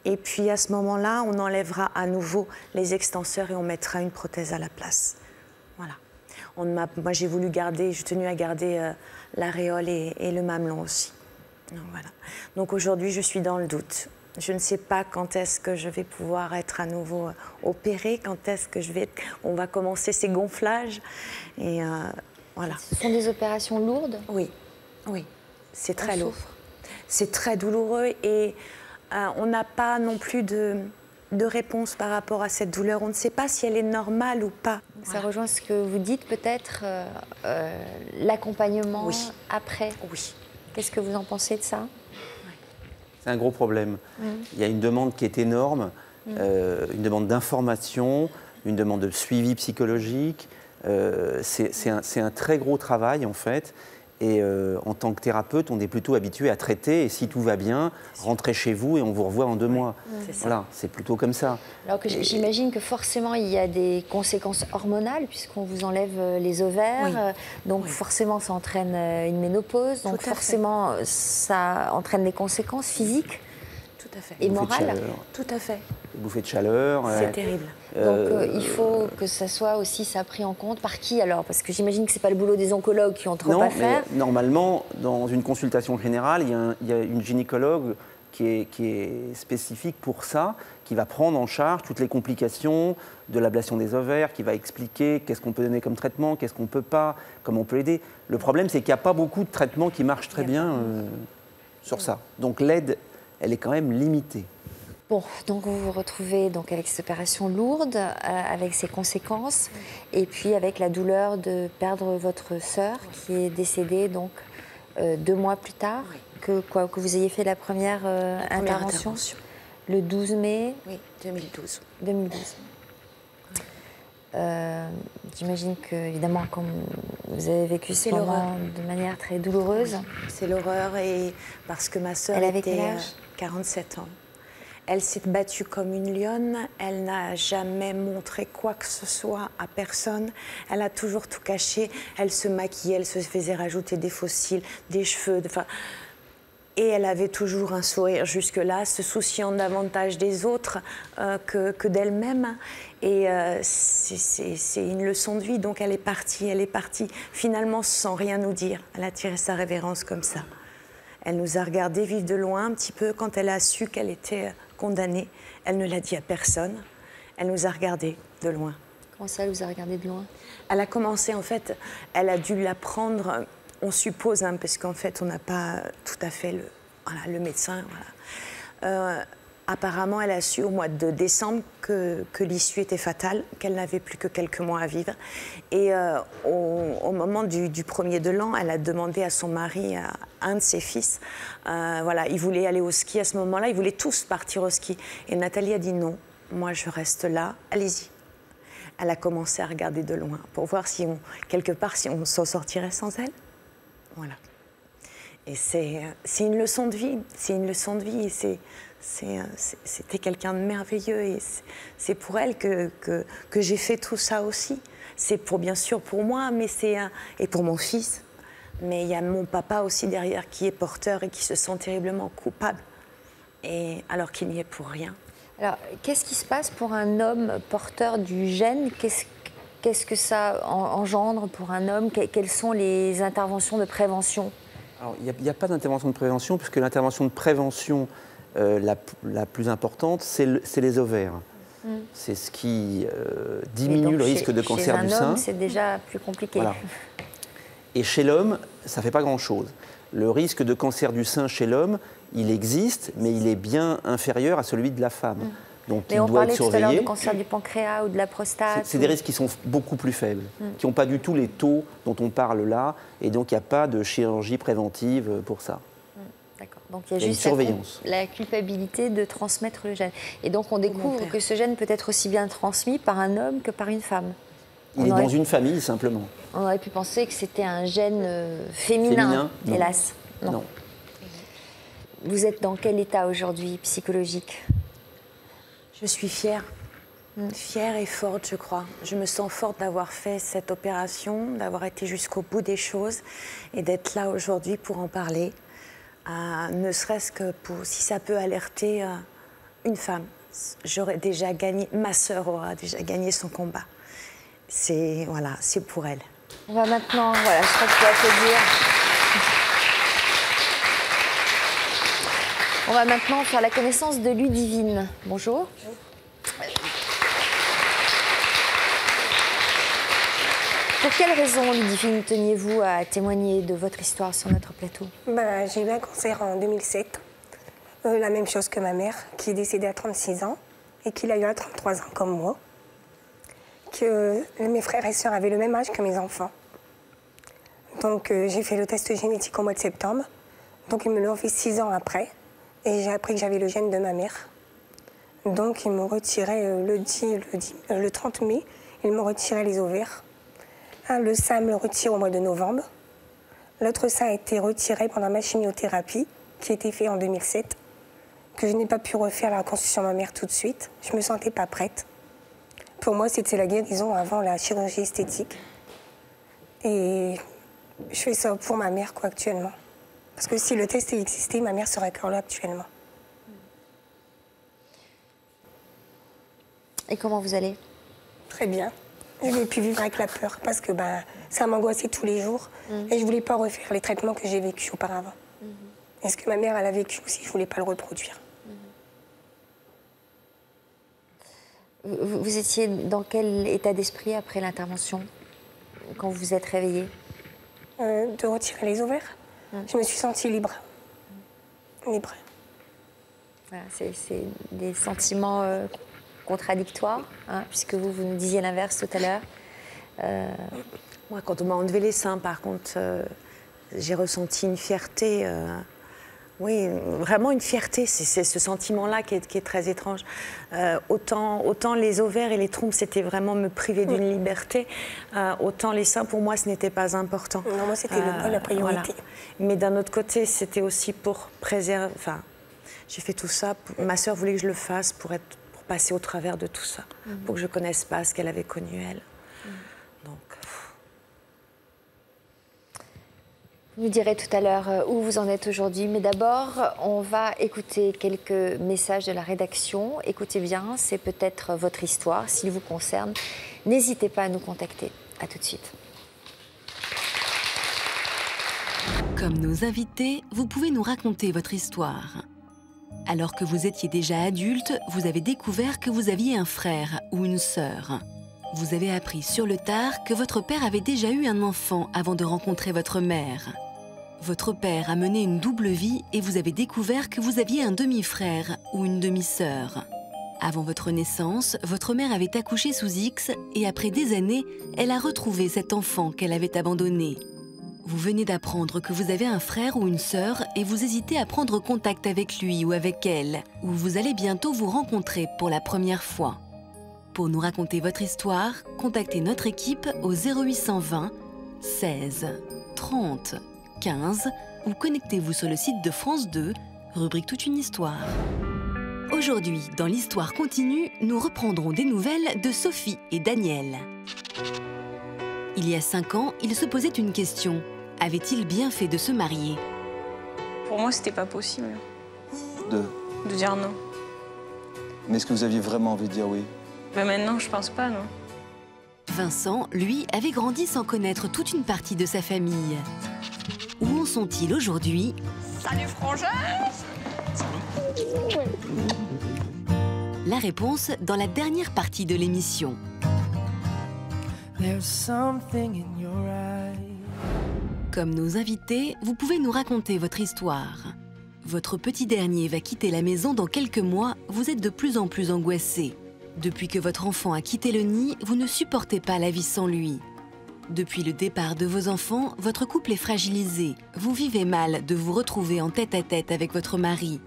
Et puis, à ce moment-là, on enlèvera à nouveau les extenseurs et on mettra une prothèse à la place. Voilà. Moi, j'ai voulu garder, j'ai tenu à garder l'aréole et le mamelon aussi. Donc, voilà. Donc, aujourd'hui, je suis dans le doute. Je ne sais pas quand est-ce que je vais pouvoir être à nouveau opérée, quand est-ce que on va commencer ces gonflages. Et voilà. Ce sont des opérations lourdes? Oui, oui. C'est très lourd. C'est très douloureux et on n'a pas non plus de réponse par rapport à cette douleur. On ne sait pas si elle est normale ou pas. Ça rejoint ce que vous dites peut-être, l'accompagnement après. Oui. Qu'est-ce que vous en pensez de ça? C'est un gros problème. Il y a une demande qui est énorme, une demande d'information, une demande de suivi psychologique. C'est un très gros travail, en fait. Et en tant que thérapeute, on est plutôt habitué à traiter. Et si tout va bien, rentrez chez vous et on vous revoit en 2 mois. Voilà, c'est plutôt comme ça. Alors que j'imagine que forcément, il y a des conséquences hormonales puisqu'on vous enlève les ovaires. Donc forcément, ça entraîne une ménopause. Donc forcément, ça entraîne des conséquences physiques. Tout à fait. Et morales. Tout à fait. Bouffées de chaleur. C'est terrible. Donc il faut que ça soit aussi ça pris en compte. Par qui alors? Parce que j'imagine que ce n'est pas le boulot des oncologues qui ont trop à faire. Mais normalement, dans une consultation générale, il y a une gynécologue qui est spécifique pour ça, qui va prendre en charge toutes les complications de l'ablation des ovaires, qui va expliquer qu'est-ce qu'on peut donner comme traitement, qu'est-ce qu'on ne peut pas, comment on peut aider. Le problème, c'est qu'il n'y a pas beaucoup de traitements qui marchent très bien sur ça. Donc l'aide, elle est quand même limitée. Bon, donc vous vous retrouvez donc avec cette opération lourde, avec ses conséquences, et puis avec la douleur de perdre votre sœur qui est décédée donc 2 mois plus tard que vous ayez fait la première intervention, le 12 mai 2012. 2012. J'imagine que, évidemment, comme vous avez vécu ce moment de manière très douloureuse. C'est l'horreur, et parce que ma sœur avait était quel âge 47 ans. Elle s'est battue comme une lionne, elle n'a jamais montré quoi que ce soit à personne, elle a toujours tout caché, elle se maquillait, elle se faisait rajouter des fossiles, des cheveux, et elle avait toujours un sourire jusque-là, se souciant davantage des autres que d'elle-même. Et c'est une leçon de vie, donc elle est partie finalement sans rien nous dire. Elle a tiré sa révérence comme ça. Elle nous a regardés vivre de loin un petit peu quand elle a su qu'elle était condamnée. Elle ne l'a dit à personne. Elle nous a regardés de loin. Comment ça, elle vous a regardé de loin? Elle a commencé, en fait, elle a dû l'apprendre, on suppose, hein, parce qu'en fait, on n'a pas tout à fait le médecin. Voilà. Apparemment, elle a su au mois de décembre que l'issue était fatale, qu'elle n'avait plus que quelques mois à vivre. Et au moment du premier de l'an, elle a demandé à son mari, à un de ses fils, voilà, ils voulaient aller au ski à ce moment-là, ils voulaient tous partir au ski. Et Nathalie a dit non, moi je reste là, allez-y. Elle a commencé à regarder de loin pour voir si quelque part, si on s'en sortirait sans elle. Voilà. Et c'est une leçon de vie, c'est une leçon de vie. C'était quelqu'un de merveilleux, et c'est pour elle que j'ai fait tout ça aussi. C'est bien sûr pour moi, mais et pour mon fils. Mais il y a mon papa aussi derrière qui est porteur et qui se sent terriblement coupable, alors qu'il n'y est pour rien. Alors, qu'est-ce qui se passe pour un homme porteur du gène? Qu'est-ce que ça engendre pour un homme? Quelles sont les interventions de prévention? Alors, il n'y a pas d'intervention de prévention, puisque l'intervention de prévention la plus importante, c'est les ovaires. C'est ce qui diminue le risque de cancer du sein. Chez un homme, c'est déjà plus compliqué. Voilà. Et chez l'homme, ça ne fait pas grand-chose. Le risque de cancer du sein chez l'homme, il existe, mais il est bien inférieur à celui de la femme. Donc, mais on parlait tout à l'heure du cancer du pancréas ou de la prostate. C'est des risques qui sont beaucoup plus faibles, qui n'ont pas du tout les taux dont on parle là, et donc il n'y a pas de chirurgie préventive pour ça. D'accord. Donc il y a juste la culpabilité de transmettre le gène. Et donc on découvre que ce gène peut être aussi bien transmis par un homme que par une femme. Il est dans une famille, simplement. On aurait pu penser que c'était un gène féminin, hélas. Non. Vous êtes dans quel état aujourd'hui psychologique? Je suis fière. Fière et forte, je crois. Je me sens forte d'avoir fait cette opération, d'avoir été jusqu'au bout des choses et d'être là aujourd'hui pour en parler. Ne serait-ce que si ça peut alerter une femme. J'aurais déjà gagné, ma sœur aura déjà gagné son combat. C'est pour elle. On va maintenant, voilà, je crois que je peux applaudir. On va maintenant faire la connaissance de Ludivine. Bonjour. Pour quelle raison, Ludivine, teniez-vous à témoigner de votre histoire sur notre plateau? J'ai eu un cancer en 2007. La même chose que ma mère, qui est décédée à 36 ans et qui l'a eu à 33 ans, comme moi. Que mes frères et sœurs avaient le même âge que mes enfants. Donc j'ai fait le test génétique au mois de septembre. Donc ils me l'ont fait 6 ans après. Et j'ai appris que j'avais le gène de ma mère. Donc ils m'ont retiré le 30 mai, ils m'ont retiré les ovaires. Le sein me le retire au mois de novembre. L'autre sein a été retiré pendant ma chimiothérapie, qui a été faite en 2007, que je n'ai pas pu refaire la reconstruction mammaire tout de suite. Je ne me sentais pas prête. Pour moi, c'était la guérison avant la chirurgie esthétique. Et je fais ça pour ma mère, quoi, actuellement. Parce que si le test existait, ma mère serait encore là actuellement. Et comment vous allez? Très bien. Je n'ai pu vivre avec la peur parce que ça m'angoissait tous les jours. Et je ne voulais pas refaire les traitements que j'ai vécus auparavant. Et ce que ma mère elle a vécu aussi, je ne voulais pas le reproduire. Vous étiez dans quel état d'esprit après l'intervention, quand vous vous êtes réveillée? De retirer les ovaires. Je me suis sentie libre. Libre. Voilà, c'est des sentiments contradictoires, hein, puisque vous nous disiez l'inverse tout à l'heure. Moi, quand on m'a enlevé les seins, par contre, j'ai ressenti une fierté. Oui, vraiment une fierté. C'est ce sentiment-là qui est très étrange. Autant les ovaires et les trompes, c'était vraiment me priver d'une liberté. Autant les seins, pour moi, ce n'était pas important. Non, moi, c'était la priorité. Voilà. Mais d'un autre côté, c'était aussi pour préserver... Enfin, j'ai fait tout ça. Ma sœur voulait que je le fasse pour passer au travers de tout ça. Pour que je ne connaisse pas ce qu'elle avait connu, elle. Donc... Vous nous direz tout à l'heure où vous en êtes aujourd'hui, mais d'abord, on va écouter quelques messages de la rédaction. Écoutez bien, c'est peut-être votre histoire, s'il vous concerne. N'hésitez pas à nous contacter. À tout de suite. Comme nos invités, vous pouvez nous raconter votre histoire. Alors que vous étiez déjà adulte, vous avez découvert que vous aviez un frère ou une sœur. Vous avez appris sur le tard que votre père avait déjà eu un enfant avant de rencontrer votre mère. Votre père a mené une double vie et vous avez découvert que vous aviez un demi-frère ou une demi-sœur. Avant votre naissance, votre mère avait accouché sous X et après des années, elle a retrouvé cet enfant qu'elle avait abandonné. Vous venez d'apprendre que vous avez un frère ou une sœur et vous hésitez à prendre contact avec lui ou avec elle, ou vous allez bientôt vous rencontrer pour la première fois. Pour nous raconter votre histoire, contactez notre équipe au 0820 16 30 15 ou connectez-vous sur le site de France 2, rubrique Toute une histoire. Aujourd'hui, dans l'Histoire continue, nous reprendrons des nouvelles de Sophie et Daniel. Il y a 5 ans, ils se posaient une question. Avait-il bien fait de se marier? Pour moi, c'était pas possible. De dire non. Mais est-ce que vous aviez vraiment envie de dire oui? Ben maintenant, je pense pas, non. Vincent, lui, avait grandi sans connaître toute une partie de sa famille. Où en sont-ils aujourd'hui? Salut frangin! La réponse dans la dernière partie de l'émission. Comme nos invités, vous pouvez nous raconter votre histoire. Votre petit dernier va quitter la maison dans quelques mois, vous êtes de plus en plus angoissé. Depuis que votre enfant a quitté le nid, vous ne supportez pas la vie sans lui. Depuis le départ de vos enfants, votre couple est fragilisé. Vous vivez mal de vous retrouver en tête-à-tête avec votre mari.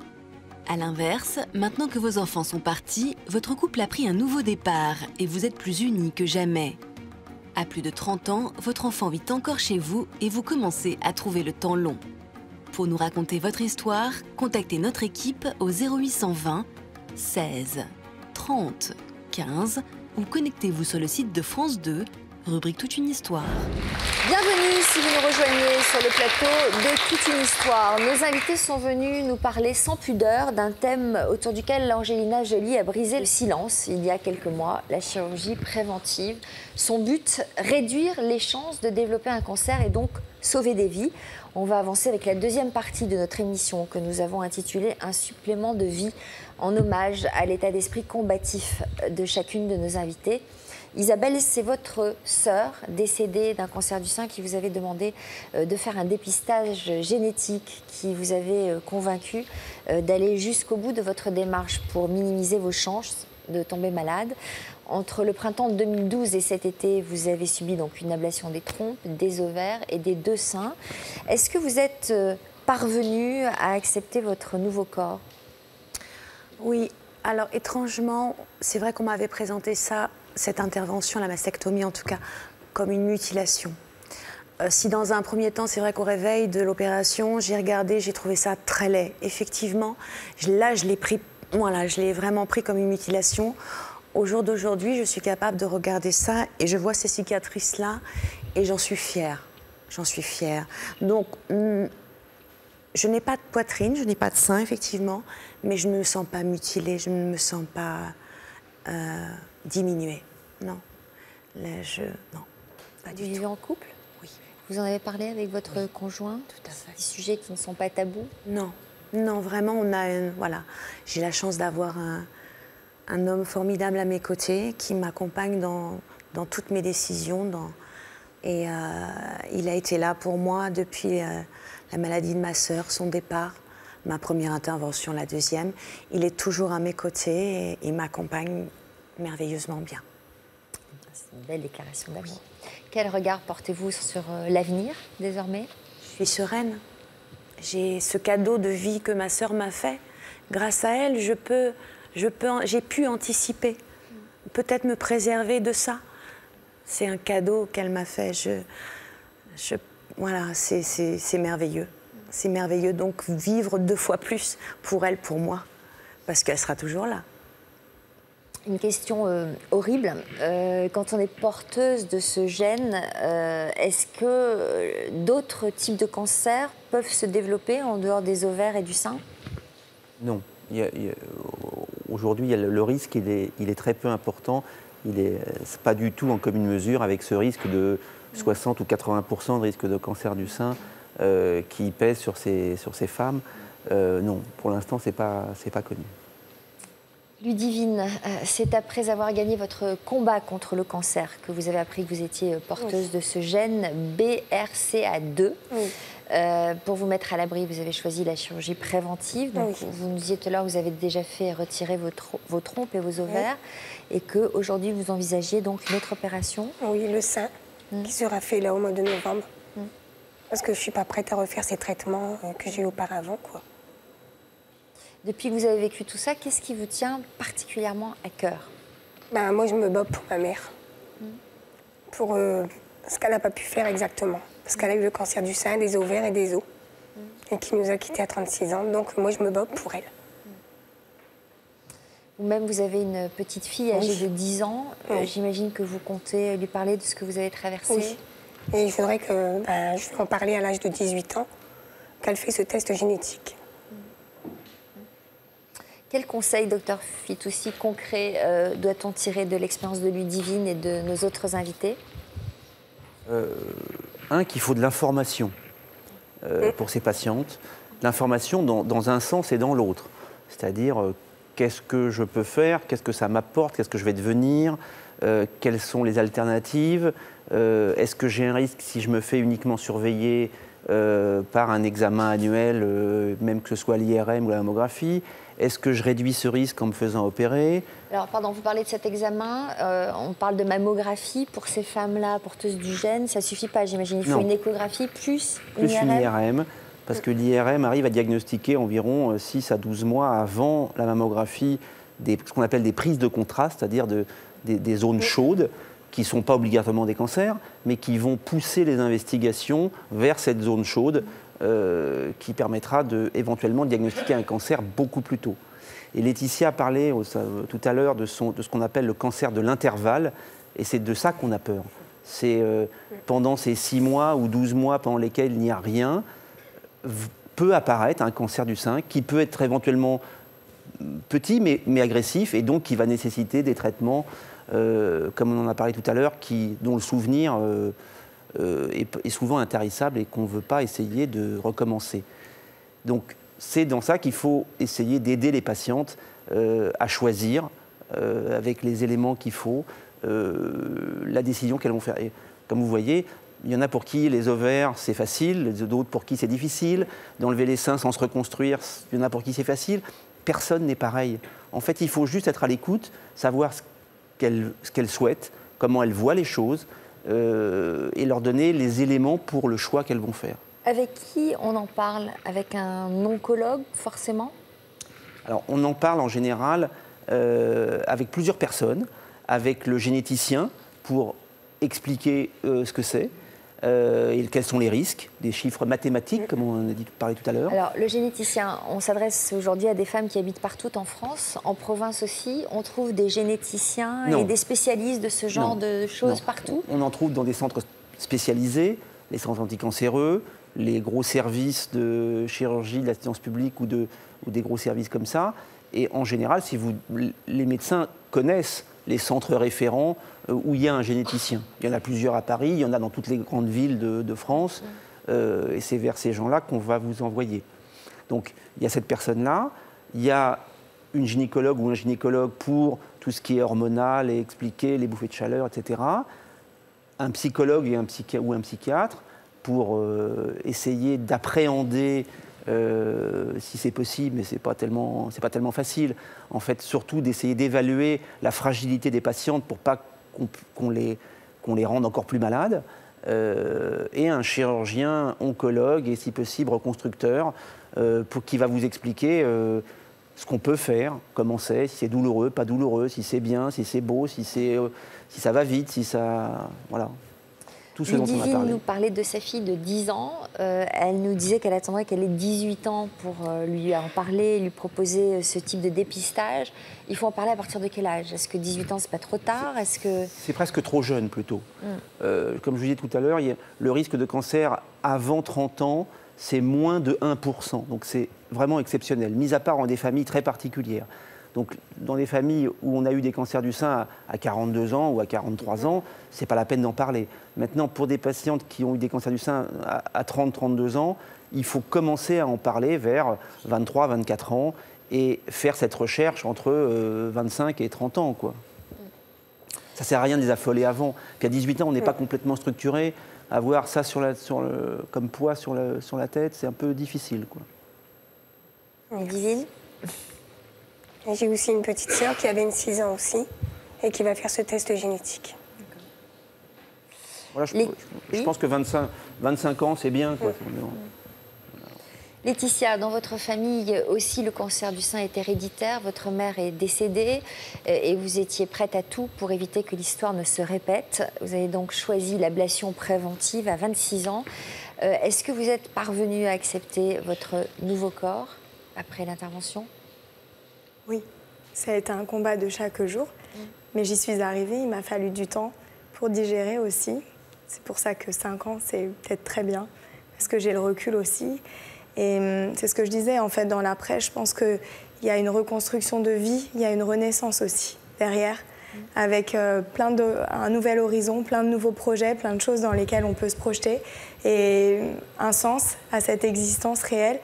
À l'inverse, maintenant que vos enfants sont partis, votre couple a pris un nouveau départ et vous êtes plus unis que jamais. À plus de 30 ans, votre enfant vit encore chez vous et vous commencez à trouver le temps long. Pour nous raconter votre histoire, contactez notre équipe au 0820 16 30 15 ou connectez-vous sur le site de France 2, rubrique Toute une histoire. Bienvenue si vous nous rejoignez sur le plateau de Toute une histoire. Nos invités sont venus nous parler sans pudeur d'un thème autour duquel Angelina Jolie a brisé le silence il y a quelques mois, la chirurgie préventive. Son but, réduire les chances de développer un cancer et donc sauver des vies. On va avancer avec la deuxième partie de notre émission que nous avons intitulée « Un supplément de vie » en hommage à l'état d'esprit combatif de chacune de nos invitées. Isabelle, c'est votre sœur décédée d'un cancer du sein qui vous avait demandé de faire un dépistage génétique, qui vous avait convaincu d'aller jusqu'au bout de votre démarche pour minimiser vos chances de tomber malade. Entre le printemps 2012 et cet été, vous avez subi donc une ablation des trompes, des ovaires et des 2 seins. Est-ce que vous êtes parvenue à accepter votre nouveau corps? Oui, alors étrangement, c'est vrai qu'on m'avait présenté ça, cette intervention, la mastectomie en tout cas, comme une mutilation. Si dans un premier temps, c'est vrai qu'au réveil de l'opération, j'ai regardé, j'ai trouvé ça très laid. Effectivement, là, je l'ai pris, voilà, je l'ai vraiment pris comme une mutilation. Au jour d'aujourd'hui, je suis capable de regarder ça et je vois ces cicatrices-là et j'en suis fière. J'en suis fière. Donc, je n'ai pas de poitrine, je n'ai pas de sein, effectivement, mais je ne me sens pas mutilée, je ne me sens pas diminuée. Non. Là, non, pas du tout. Vous vivez en couple? Oui. Vous en avez parlé avec votre conjoint? Tout à fait. Des sujets qui ne sont pas tabous? Non. Non, vraiment, on a voilà. J'ai la chance d'avoir un homme formidable à mes côtés qui m'accompagne dans toutes mes décisions. Et il a été là pour moi depuis la maladie de ma sœur, son départ, ma première intervention, la deuxième. Il est toujours à mes côtés et il m'accompagne merveilleusement bien. C'est une belle déclaration d'amour. Quel regard portez-vous sur l'avenir désormais? Je suis sereine. J'ai ce cadeau de vie que ma sœur m'a fait. Grâce à elle, j'ai pu anticiper, peut-être me préserver de ça. C'est un cadeau qu'elle m'a fait. Voilà, c'est merveilleux. C'est merveilleux. Donc vivre 2 fois plus pour elle, pour moi, parce qu'elle sera toujours là. Une question horrible. Quand on est porteuse de ce gène, est-ce que d'autres types de cancers peuvent se développer en dehors des ovaires et du sein? Non. Aujourd'hui, le risque, il est très peu important. Il n'est pas du tout en commune mesure avec ce risque de 60 ou 80% de risque de cancer du sein qui pèse sur ces femmes. Non, pour l'instant, c'est pas connu. Ludivine, c'est après avoir gagné votre combat contre le cancer que vous avez appris que vous étiez porteuse de ce gène BRCA2. Pour vous mettre à l'abri, vous avez choisi la chirurgie préventive. Donc, vous nous disiez tout à l'heure que vous avez déjà fait retirer vos trompes et vos ovaires et qu'aujourd'hui, vous envisagez donc une autre opération. Oui, le sein, qui sera fait là au mois de novembre. Parce que je ne suis pas prête à refaire ces traitements que j'ai eu auparavant, quoi. Depuis que vous avez vécu tout ça, qu'est-ce qui vous tient particulièrement à cœur? Moi, je me bats pour ma mère. Pour ce qu'elle n'a pas pu faire exactement. Parce qu'elle a eu le cancer du sein, des ovaires et des os. Et qui nous a quittés à 36 ans. Donc, moi, je me bats pour elle. Vous-même, vous avez une petite fille âgée de 10 ans. J'imagine que vous comptez lui parler de ce que vous avez traversé. Oui. Et il faudrait que je vais en parler à l'âge de 18 ans, qu'elle fait ce test génétique. Quel conseil, docteur Fitoussi, concret doit-on tirer de l'expérience de Ludivine et de nos autres invités? Qu'il faut de l'information pour ces patientes. L'information dans un sens et dans l'autre. C'est-à-dire, qu'est-ce que je peux faire? Qu'est-ce que ça m'apporte? Qu'est-ce que je vais devenir? Quelles sont les alternatives? Est-ce que j'ai un risque si je me fais uniquement surveiller par un examen annuel, même que ce soit l'IRM ou la mammographie? Est-ce que je réduis ce risque en me faisant opérer? Alors, pardon, vous parlez de cet examen, on parle de mammographie pour ces femmes-là, porteuses du gène, ça ne suffit pas, j'imagine. Il faut une échographie plus une IRM, parce que l'IRM arrive à diagnostiquer environ 6 à 12 mois avant la mammographie ce qu'on appelle des prises de contraste, c'est-à-dire des zones chaudes, qui ne sont pas obligatoirement des cancers, mais qui vont pousser les investigations vers cette zone chaude, qui permettra éventuellement de diagnostiquer un cancer beaucoup plus tôt. Et Laetitia a parlé tout à l'heure de ce qu'on appelle le cancer de l'intervalle, et c'est de ça qu'on a peur. C'est pendant ces 6 mois ou 12 mois pendant lesquels il n'y a rien, peut apparaître un cancer du sein qui peut être éventuellement petit mais agressif, et donc qui va nécessiter des traitements, comme on en a parlé tout à l'heure, dont le souvenir est souvent intarissable et qu'on ne veut pas essayer de recommencer. Donc c'est dans ça qu'il faut essayer d'aider les patientes à choisir, avec les éléments qu'il faut, la décision qu'elles vont faire. Et comme vous voyez, il y en a pour qui les ovaires c'est facile, d'autres pour qui c'est difficile. D'enlever les seins sans se reconstruire, il y en a pour qui c'est facile. Personne n'est pareil. En fait, il faut juste être à l'écoute, savoir ce qu'elles souhaitent, comment elles voient les choses, et leur donner les éléments pour le choix qu'elles vont faire. Avec qui on en parle? Avec un oncologue, forcément? Alors, on en parle en général avec plusieurs personnes, avec le généticien pour expliquer ce que c'est, et quels sont les risques, des chiffres mathématiques, comme on a parlé tout à l'heure. Alors, le généticien, on s'adresse aujourd'hui à des femmes qui habitent partout en France, en province aussi. On trouve des généticiens et des spécialistes de ce genre de choses partout? On en trouve dans des centres spécialisés, les centres anticancéreux, les gros services de chirurgie, de l'assistance publique ou des gros services comme ça. Et en général, les médecins connaissent les centres référents où il y a un généticien. Il y en a plusieurs à Paris, il y en a dans toutes les grandes villes de France. Et c'est vers ces gens-là qu'on va vous envoyer. Donc, il y a cette personne-là. Il y a une gynécologue ou un gynécologue pour tout ce qui est hormonal et expliquer les bouffées de chaleur, etc. Un psychologue ou un psychiatre pour essayer d'appréhender si c'est possible, mais c'est pas tellement facile. En fait, surtout d'essayer d'évaluer la fragilité des patientes pour pas qu'on les rende encore plus malades. Et un chirurgien oncologue et si possible reconstructeur qui va vous expliquer ce qu'on peut faire, comment c'est, si c'est douloureux, pas douloureux, si c'est bien, si c'est beau, si ça va vite, si ça... Voilà. Tout ce dont on a parlé. Nous parlait de sa fille de 10 ans. Elle nous disait qu'elle attendrait qu'elle ait 18 ans pour lui en parler, lui proposer ce type de dépistage. Il faut en parler à partir de quel âge? Est-ce que 18 ans, c'est pas trop tard? C'est presque trop jeune, plutôt. Comme je vous disais tout à l'heure, le risque de cancer avant 30 ans, c'est moins de 1%. Donc c'est vraiment exceptionnel, mis à part dans des familles très particulières. Donc, dans des familles où on a eu des cancers du sein à 42 ans ou à 43 ans, ce n'est pas la peine d'en parler. Maintenant, pour des patientes qui ont eu des cancers du sein à 30-32 ans, il faut commencer à en parler vers 23-24 ans et faire cette recherche entre 25 et 30 ans, quoi. Ça ne sert à rien de les affoler avant. Puis à 18 ans, on n'est pas complètement structuré. Avoir ça comme poids sur la tête, c'est un peu difficile, quoi. Divine. J'ai aussi une petite sœur qui a 26 ans aussi et qui va faire ce test génétique. Voilà, je pense que 25 ans, c'est bien, quoi. Laetitia, dans votre famille aussi, le cancer du sein est héréditaire. Votre mère est décédée et vous étiez prête à tout pour éviter que l'histoire ne se répète. Vous avez donc choisi l'ablation préventive à 26 ans. Est-ce que vous êtes parvenue à accepter votre nouveau corps après l'intervention ? Oui, ça a été un combat de chaque jour, mais j'y suis arrivée, il m'a fallu du temps pour digérer aussi. C'est pour ça que 5 ans, c'est peut-être très bien, parce que j'ai le recul aussi. Et c'est ce que je disais, en fait, dans l'après, je pense qu'il y a une reconstruction de vie, il y a une renaissance aussi derrière, avec un nouvel horizon, plein de nouveaux projets, plein de choses dans lesquelles on peut se projeter, et un sens à cette existence réelle.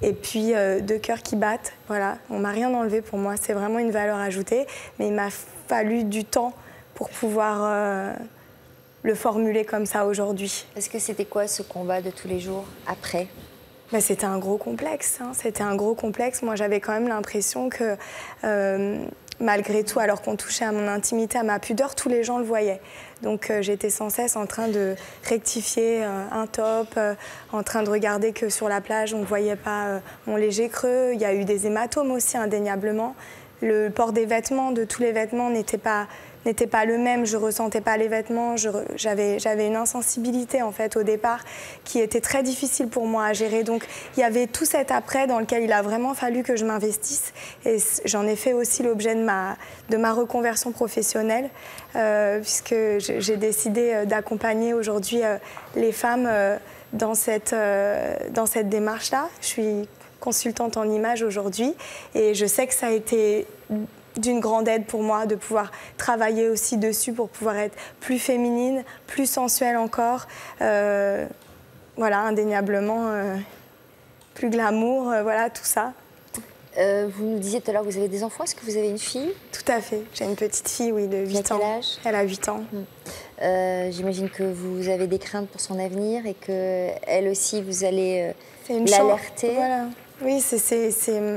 Et puis, 2 cœurs qui battent, voilà. On m'a rien enlevé pour moi, c'est vraiment une valeur ajoutée. Mais il m'a fallu du temps pour pouvoir le formuler comme ça aujourd'hui. Est-ce que c'était quoi ce combat de tous les jours après ? C'était un gros complexe, hein. C'était un gros complexe. Moi, j'avais quand même l'impression que, malgré tout, alors qu'on touchait à mon intimité, à ma pudeur, tous les gens le voyaient. Donc j'étais sans cesse en train de rectifier un top, en train de regarder que sur la plage, on ne voyait pas mon léger creux. Il y a eu des hématomes aussi, indéniablement. Le port des vêtements, de tous les vêtements, n'était pas le même. Je ne ressentais pas les vêtements. J'avais une insensibilité, en fait, au départ, qui était très difficile pour moi à gérer. Donc, il y avait tout cet après dans lequel il a vraiment fallu que je m'investisse. Et j'en ai fait aussi l'objet de ma reconversion professionnelle, puisque j'ai décidé d'accompagner aujourd'hui les femmes dans cette démarche-là. Je suis consultante en images aujourd'hui et je sais que ça a été d'une grande aide pour moi de pouvoir travailler aussi dessus pour pouvoir être plus féminine, plus sensuelle encore, voilà, indéniablement plus glamour, voilà, tout ça. Vous nous disiez tout à l'heure que vous avez des enfants, est-ce que vous avez une fille ? Tout à fait, j'ai une petite fille, oui, de 8 ans. Quel âge ? Elle a 8 ans. J'imagine que vous avez des craintes pour son avenir et qu'elle aussi, vous allez l'alerter. Voilà. Oui,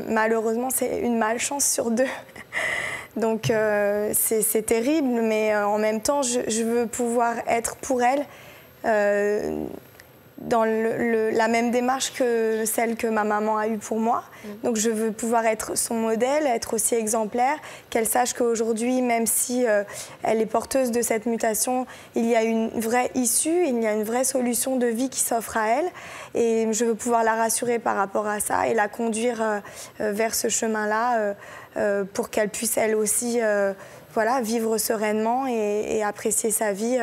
malheureusement, c'est une malchance sur 2. Donc, c'est terrible, mais en même temps, je veux pouvoir être pour elle dans la même démarche que celle que ma maman a eue pour moi. Donc je veux pouvoir être son modèle, être aussi exemplaire, qu'elle sache qu'aujourd'hui, même si elle est porteuse de cette mutation, il y a une vraie issue, il y a une vraie solution de vie qui s'offre à elle. Et je veux pouvoir la rassurer par rapport à ça et la conduire vers ce chemin-là pour qu'elle puisse elle aussi voilà, vivre sereinement et apprécier sa vie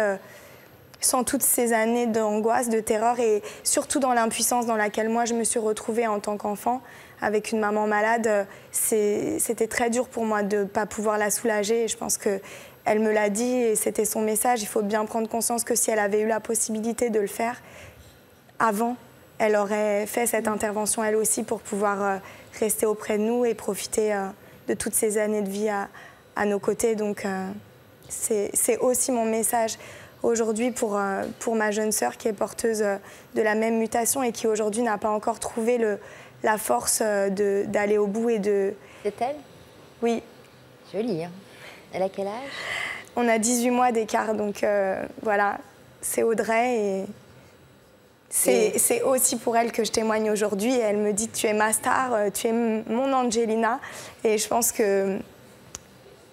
sans toutes ces années d'angoisse, de terreur et surtout dans l'impuissance dans laquelle moi je me suis retrouvée en tant qu'enfant avec une maman malade. C'était très dur pour moi de ne pas pouvoir la soulager et je pense qu'elle me l'a dit et c'était son message. Il faut bien prendre conscience que si elle avait eu la possibilité de le faire avant, elle aurait fait cette intervention elle aussi pour pouvoir rester auprès de nous et profiter de toutes ces années de vie à nos côtés. Donc c'est aussi mon message aujourd'hui pour ma jeune sœur qui est porteuse de la même mutation et qui aujourd'hui n'a pas encore trouvé la force d'aller au bout et de... C'est elle? Oui. Jolie, hein. Elle a quel âge? On a 18 mois d'écart, donc voilà, c'est Audrey et c'est aussi pour elle que je témoigne aujourd'hui. Et elle me dit, tu es ma star, tu es mon Angelina. Et je pense que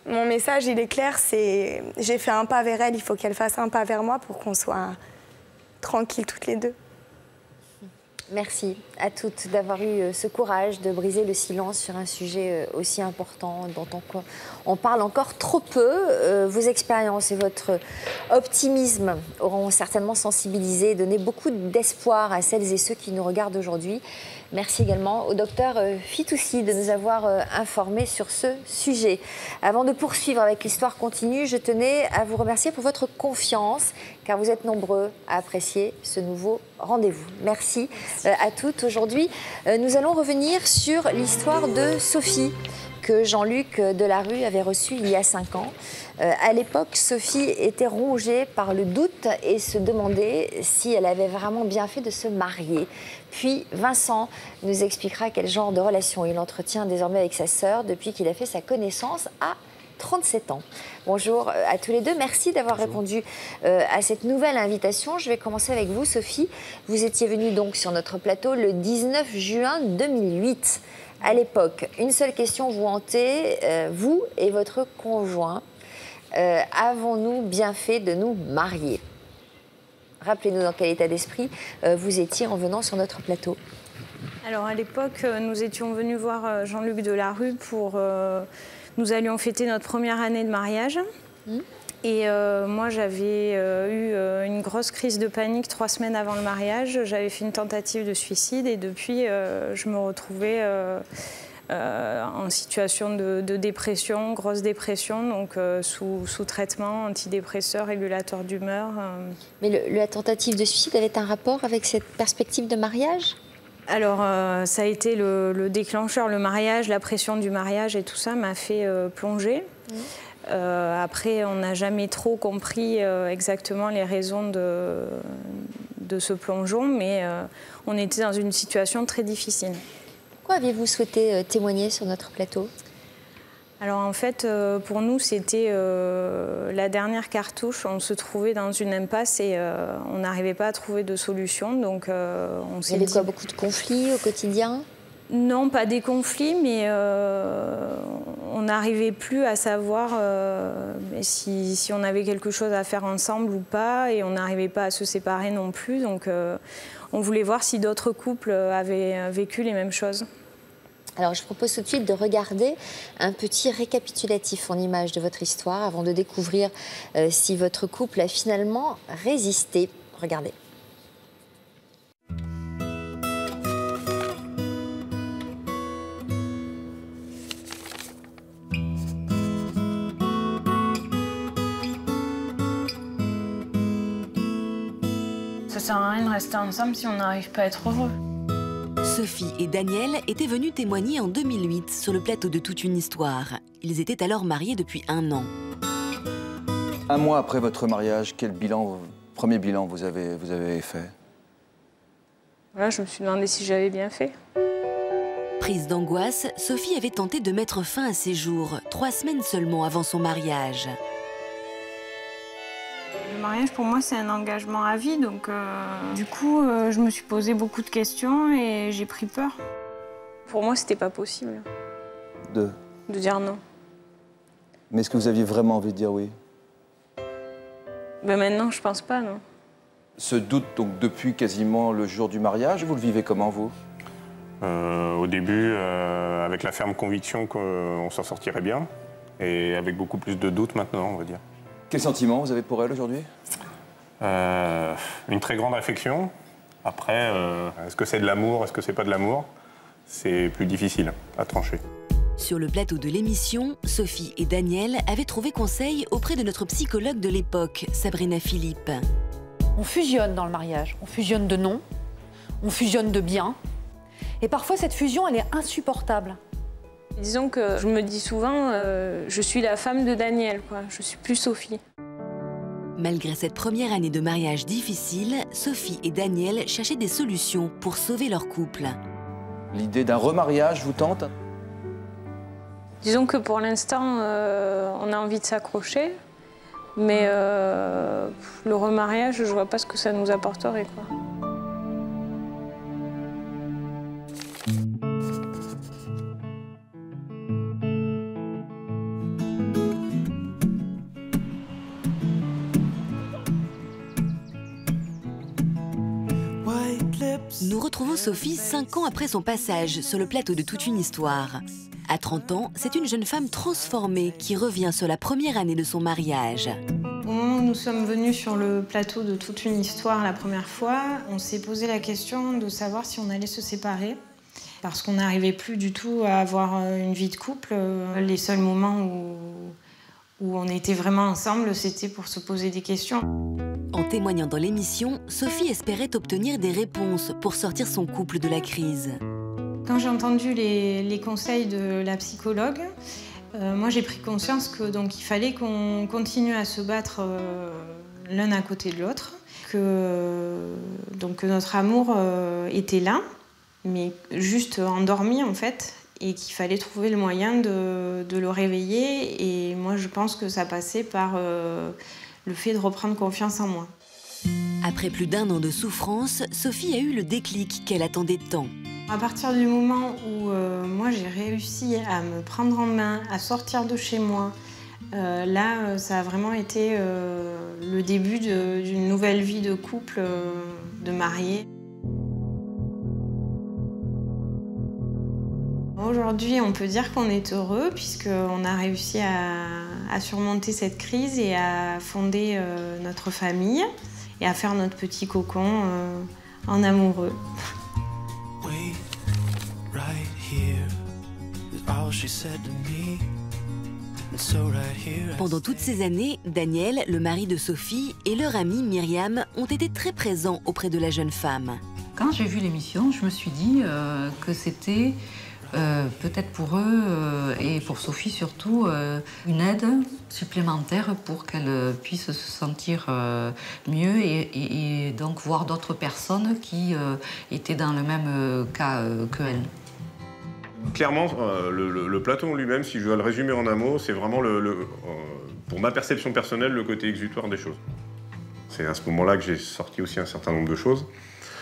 mon message, il est clair, c'est j'ai fait un pas vers elle, il faut qu'elle fasse un pas vers moi pour qu'on soit tranquilles toutes les deux. Merci à toutes d'avoir eu ce courage de briser le silence sur un sujet aussi important dont on parle encore trop peu. Vos expériences et votre optimisme auront certainement sensibilisé et donné beaucoup d'espoir à celles et ceux qui nous regardent aujourd'hui. Merci également au docteur Fitoussi de nous avoir informés sur ce sujet. Avant de poursuivre avec l'histoire continue, je tenais à vous remercier pour votre confiance, car vous êtes nombreux à apprécier ce nouveau rendez-vous. Merci à toutes. Aujourd'hui, nous allons revenir sur l'histoire de Sophie, que Jean-Luc Delarue avait reçue il y a 5 ans. À l'époque, Sophie était rongée par le doute et se demandait si elle avait vraiment bien fait de se marier. Puis Vincent nous expliquera quel genre de relation il entretient désormais avec sa sœur depuis qu'il a fait sa connaissance à 37 ans. Bonjour à tous les deux. Merci d'avoir répondu à cette nouvelle invitation. Je vais commencer avec vous, Sophie. Vous étiez venue donc sur notre plateau le 19 juin 2008. À l'époque, une seule question vous hantait, vous et votre conjoint. Avons-nous bien fait de nous marier? Rappelez-nous dans quel état d'esprit vous étiez en venant sur notre plateau. Alors à l'époque, nous étions venus voir Jean-Luc Delarue pour... nous allions fêter notre première année de mariage. Et moi, j'avais eu une grosse crise de panique 3 semaines avant le mariage. J'avais fait une tentative de suicide et depuis, je me retrouvais en situation de dépression, grosse dépression, donc sous traitement, antidépresseur, régulateur d'humeur. Mais la tentative de suicide avait un rapport avec cette perspective de mariage ? Alors, ça a été le déclencheur, le mariage, la pression du mariage et tout ça m'a fait plonger. Après, on n'a jamais trop compris exactement les raisons de ce plongeon, mais on était dans une situation très difficile. Pourquoi aviez-vous souhaité témoigner sur notre plateau ? Alors en fait, pour nous, c'était la dernière cartouche. On se trouvait dans une impasse et on n'arrivait pas à trouver de solution. Donc, on s'est dit... Il y avait quoi, beaucoup de conflits au quotidien ? Non, pas des conflits, mais on n'arrivait plus à savoir si on avait quelque chose à faire ensemble ou pas, et on n'arrivait pas à se séparer non plus. Donc, on voulait voir si d'autres couples avaient vécu les mêmes choses. Alors, je propose tout de suite de regarder un petit récapitulatif en images de votre histoire avant de découvrir si votre couple a finalement résisté. Regardez. Ça sert à rien de rester ensemble si on n'arrive pas à être heureux. Sophie et Daniel étaient venus témoigner en 2008 sur le plateau de Toute une histoire. Ils étaient alors mariés depuis 1 an. 1 mois après votre mariage, quel premier bilan vous avez fait? Voilà, je me suis demandé si j'avais bien fait. Prise d'angoisse, Sophie avait tenté de mettre fin à ses jours, 3 semaines seulement avant son mariage. Le mariage, pour moi, c'est un engagement à vie. Donc, du coup, je me suis posé beaucoup de questions et j'ai pris peur. Pour moi, c'était pas possible de dire non. Mais est-ce que vous aviez vraiment envie de dire oui? Ben maintenant, je pense pas, non. Ce doute, donc, depuis quasiment le jour du mariage, vous le vivez comment, vous? Au début, avec la ferme conviction qu'on s'en sortirait bien, et avec beaucoup plus de doutes maintenant, on va dire. Quel sentiment vous avez pour elle aujourd'hui? Une très grande réflexion. Après, est-ce que c'est de l'amour, est-ce que c'est pas de l'amour? C'est plus difficile à trancher. Sur le plateau de l'émission, Sophie et Daniel avaient trouvé conseil auprès de notre psychologue de l'époque, Sabrina Philippe. On fusionne dans le mariage. On fusionne de noms, on fusionne de biens. Et parfois, cette fusion, elle est insupportable. Disons que je me dis souvent, je suis la femme de Daniel, quoi. Je suis plus Sophie. Malgré cette première année de mariage difficile, Sophie et Daniel cherchaient des solutions pour sauver leur couple. L'idée d'un remariage vous tente? Disons que pour l'instant, on a envie de s'accrocher. Mais le remariage, je vois pas ce que ça nous apporterait, quoi. Nous retrouvons Sophie 5 ans après son passage sur le plateau de Toute une histoire. À 30 ans, c'est une jeune femme transformée qui revient sur la première année de son mariage. Au moment où nous sommes venus sur le plateau de Toute une histoire la première fois, on s'est posé la question de savoir si on allait se séparer. Parce qu'on n'arrivait plus du tout à avoir une vie de couple. Les seuls moments où on était vraiment ensemble, c'était pour se poser des questions. En témoignant dans l'émission, Sophie espérait obtenir des réponses pour sortir son couple de la crise. Quand j'ai entendu les conseils de la psychologue, moi j'ai pris conscience que donc il fallait qu'on continue à se battre l'un à côté de l'autre, que notre amour était là, mais juste endormi en fait, et qu'il fallait trouver le moyen de le réveiller. Et moi je pense que ça passait par le fait de reprendre confiance en moi. Après plus d'1 an de souffrance, Sophie a eu le déclic qu'elle attendait tant. À partir du moment où moi j'ai réussi à me prendre en main, à sortir de chez moi, là ça a vraiment été le début d'une nouvelle vie de couple, de mariée. Aujourd'hui, on peut dire qu'on est heureux puisqu'on a réussi à surmonter cette crise et à fonder notre famille et à faire notre petit cocon en amoureux. Pendant toutes ces années, Daniel, le mari de Sophie, et leur amie Myriam ont été très présents auprès de la jeune femme. Quand j'ai vu l'émission, je me suis dit que c'était peut-être pour eux et pour Sophie surtout une aide supplémentaire pour qu'elle puisse se sentir mieux et donc voir d'autres personnes qui étaient dans le même cas qu'elle. Clairement, le plateau en lui-même, si je dois le résumer en un mot, c'est vraiment, pour ma perception personnelle, le côté exutoire des choses. C'est à ce moment-là que j'ai sorti aussi un certain nombre de choses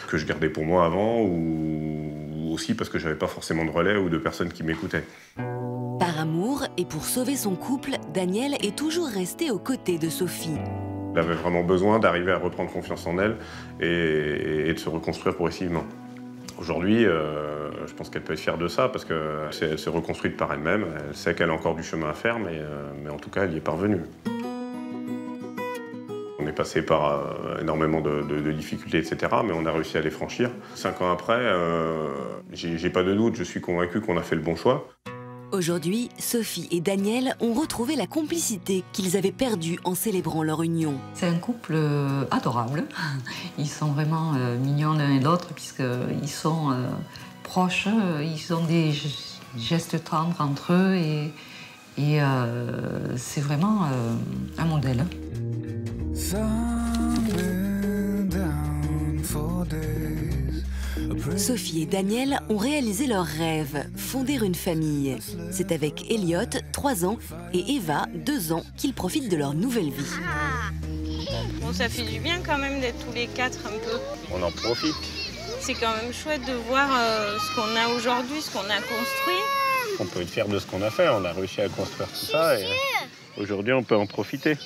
que je gardais pour moi avant, ou aussi parce que j'avais pas forcément de relais ou de personnes qui m'écoutaient. Par amour et pour sauver son couple, Daniel est toujours resté aux côtés de Sophie. Elle avait vraiment besoin d'arriver à reprendre confiance en elle et de se reconstruire progressivement. Aujourd'hui, je pense qu'elle peut être fière de ça parce qu'elle s'est reconstruite par elle-même. Elle sait qu'elle a encore du chemin à faire, mais en tout cas, elle y est parvenue. On est passé par énormément de difficultés, etc., mais on a réussi à les franchir. 5 ans après, j'ai pas de doute, je suis convaincu qu'on a fait le bon choix. Aujourd'hui, Sophie et Daniel ont retrouvé la complicité qu'ils avaient perdue en célébrant leur union. C'est un couple adorable. Ils sont vraiment mignons l'un et l'autre puisqu'ils sont proches. Ils ont des gestes tendres entre eux et c'est vraiment un modèle. Sophie et Daniel ont réalisé leur rêve, fonder une famille. C'est avec Elliot, 3 ans, et Eva, 2 ans, qu'ils profitent de leur nouvelle vie. Bon, ça fait du bien quand même d'être tous les 4 un peu. On en profite. C'est quand même chouette de voir ce qu'on a aujourd'hui, ce qu'on a construit. On peut être fier de ce qu'on a fait. On a réussi à construire tout ça et aujourd'hui, on peut en profiter.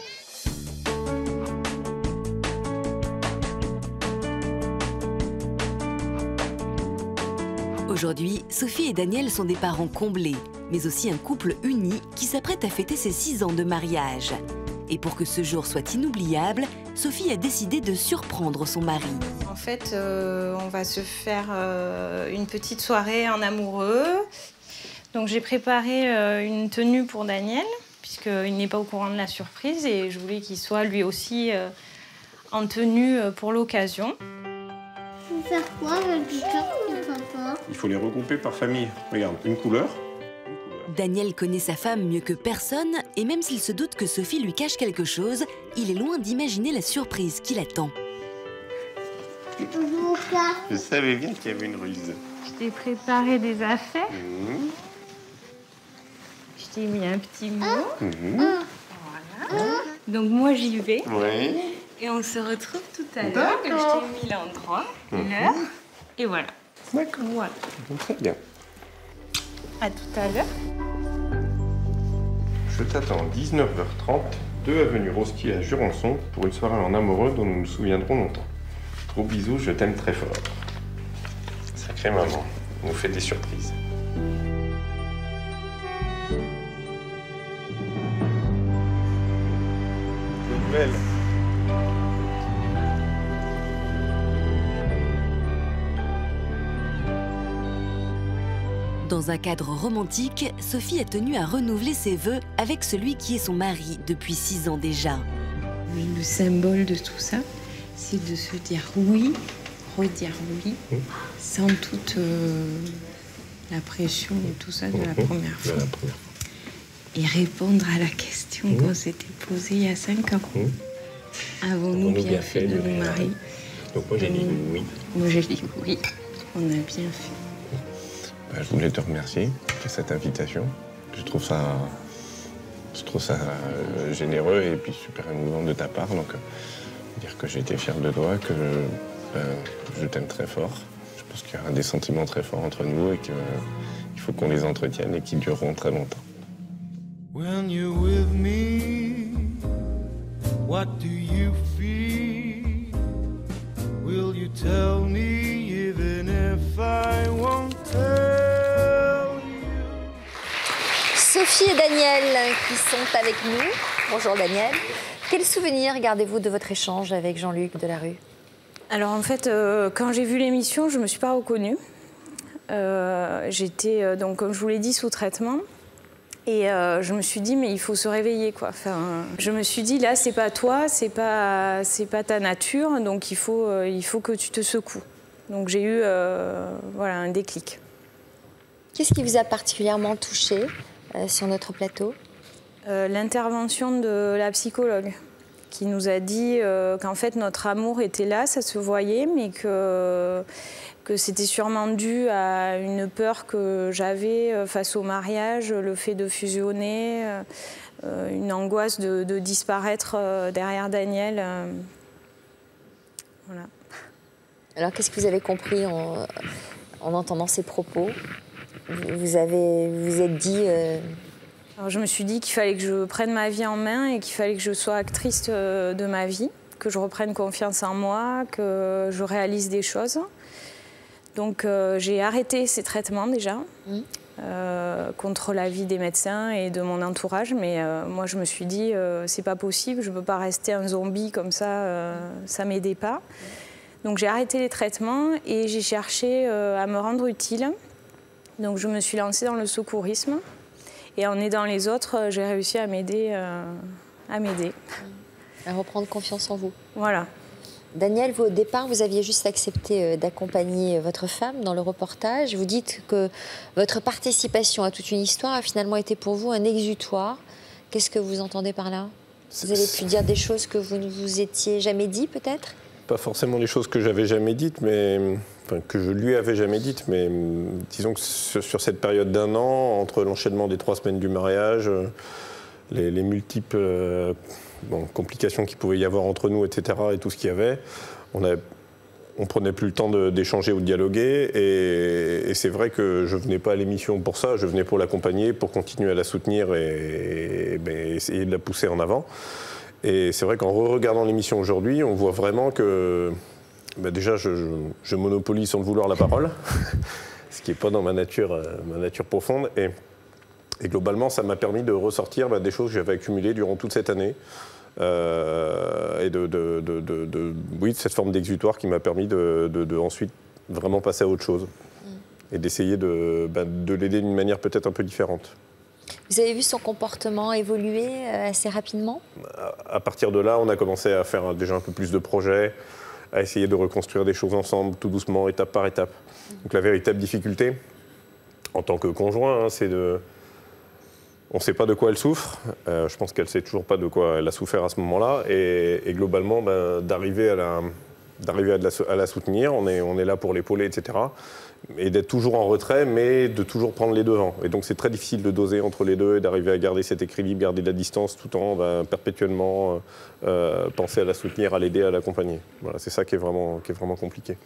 Aujourd'hui, Sophie et Daniel sont des parents comblés, mais aussi un couple uni qui s'apprête à fêter ses 6 ans de mariage. Et pour que ce jour soit inoubliable, Sophie a décidé de surprendre son mari. En fait, on va se faire une petite soirée en amoureux. Donc j'ai préparé une tenue pour Daniel, puisqu'il n'est pas au courant de la surprise, et je voulais qu'il soit lui aussi en tenue pour l'occasion. Tu veux faire quoi avec les cartes de papa? Il faut les regrouper par famille. Regarde, une couleur. Daniel connaît sa femme mieux que personne, et même s'il se doute que Sophie lui cache quelque chose, il est loin d'imaginer la surprise qui l'attend. Je savais bien qu'il y avait une ruse. Je t'ai préparé des affaires. Je t'ai mis un petit mot. Voilà. Donc moi j'y vais. Oui. Et on se retrouve tout à l'heure. Je t'ai mis l'endroit, l'heure. Et voilà. D'accord. Voilà. Très bien. À tout à l'heure. Je t'attends 19h30, 2 avenue Roski à Jurançon pour une soirée en amoureux dont nous nous souviendrons longtemps. Gros bisous, je t'aime très fort. Sacrée maman, nous fait des surprises. Bonne nouvelle. Dans un cadre romantique, Sophie a tenu à renouveler ses vœux avec celui qui est son mari depuis 6 ans déjà. Le symbole de tout ça, c'est de se dire oui, redire oui, sans toute la pression et tout ça de la première fois. Et répondre à la question qu'on s'était posée il y a 5 ans. Avons-nous bien fait de nous marier? Donc moi j'ai dit oui. Moi j'ai dit oui, on a bien fait. Je voulais te remercier pour cette invitation. Je trouve ça généreux et puis super émouvant de ta part. Donc, dire que j'ai été fier de toi, que je t'aime très fort. Je pense qu'il y a des sentiments très forts entre nous et qu'il faut qu'on les entretienne et qu'ils dureront très longtemps. When you're with me, what do you feel? Will you tell me even if I won't tell you? Sophie et Daniel qui sont avec nous. Bonjour Daniel. Quel souvenir gardez-vous de votre échange avec Jean-Luc Delarue? Alors en fait, quand j'ai vu l'émission, je ne me suis pas reconnue. J'étais, donc, comme je vous l'ai dit, sous traitement. Et je me suis dit, mais il faut se réveiller, quoi. Enfin, je me suis dit, là, c'est pas toi, c'est pas ta nature, donc il faut que tu te secoues. Donc j'ai eu voilà, un déclic. Qu'est-ce qui vous a particulièrement touché sur notre plateau? L'intervention de la psychologue, qui nous a dit qu'en fait, notre amour était là, ça se voyait, mais que c'était sûrement dû à une peur que j'avais face au mariage, le fait de fusionner, une angoisse de disparaître derrière Daniel. Voilà. Alors, qu'est-ce que vous avez compris en entendant ces propos? Vous êtes dit... Alors, je me suis dit qu'il fallait que je prenne ma vie en main et qu'il fallait que je sois actrice de ma vie, que je reprenne confiance en moi, que je réalise des choses. Donc j'ai arrêté ces traitements déjà, contre l'avis des médecins et de mon entourage. Mais moi je me suis dit, c'est pas possible, je peux pas rester un zombie comme ça, ça m'aidait pas. Donc j'ai arrêté les traitements et j'ai cherché à me rendre utile. Donc je me suis lancée dans le secourisme. Et en aidant les autres, j'ai réussi à m'aider. À reprendre confiance en vous. Voilà. Daniel, vous, au départ, vous aviez juste accepté d'accompagner votre femme dans le reportage. Vous dites que votre participation à toute une histoire a finalement été pour vous un exutoire. Qu'est-ce que vous entendez par là? Vous avez pu dire des choses que vous ne vous étiez jamais dit, peut-être? Pas forcément des choses que j'avais jamais dites, mais enfin, que je lui avais jamais dites, mais disons que sur cette période d'1 an, entre l'enchaînement des 3 semaines du mariage, les multiples complications qu'il pouvait y avoir entre nous, etc., et tout ce qu'il y avait, on prenait plus le temps d'échanger ou de dialoguer. Et c'est vrai que je venais pas à l'émission pour ça, je venais pour l'accompagner, pour continuer à la soutenir et essayer de la pousser en avant. Et c'est vrai qu'en regardant l'émission aujourd'hui, on voit vraiment que déjà je monopolise sans le vouloir la parole, ce qui n'est pas dans ma nature profonde. Et globalement, ça m'a permis de ressortir des choses que j'avais accumulées durant toute cette année. Et de cette forme d'exutoire qui m'a permis de ensuite vraiment passer à autre chose et d'essayer de l'aider d'une manière peut-être un peu différente. Vous avez vu son comportement évoluer assez rapidement? À partir de là, on a commencé à faire déjà un peu plus de projets, à essayer de reconstruire des choses ensemble, tout doucement, étape par étape. Donc la véritable difficulté, en tant que conjoint, c'est de... On ne sait pas de quoi elle souffre. Je pense qu'elle ne sait toujours pas de quoi elle a souffert à ce moment-là. Et globalement, d'arriver à la soutenir, on est là pour l'épauler, etc. Et d'être toujours en retrait, mais de toujours prendre les devants. Et donc c'est très difficile de doser entre les deux et d'arriver à garder cet équilibre, garder de la distance tout en perpétuellement penser à la soutenir, à l'aider, à l'accompagner. Voilà, c'est ça qui est vraiment compliqué.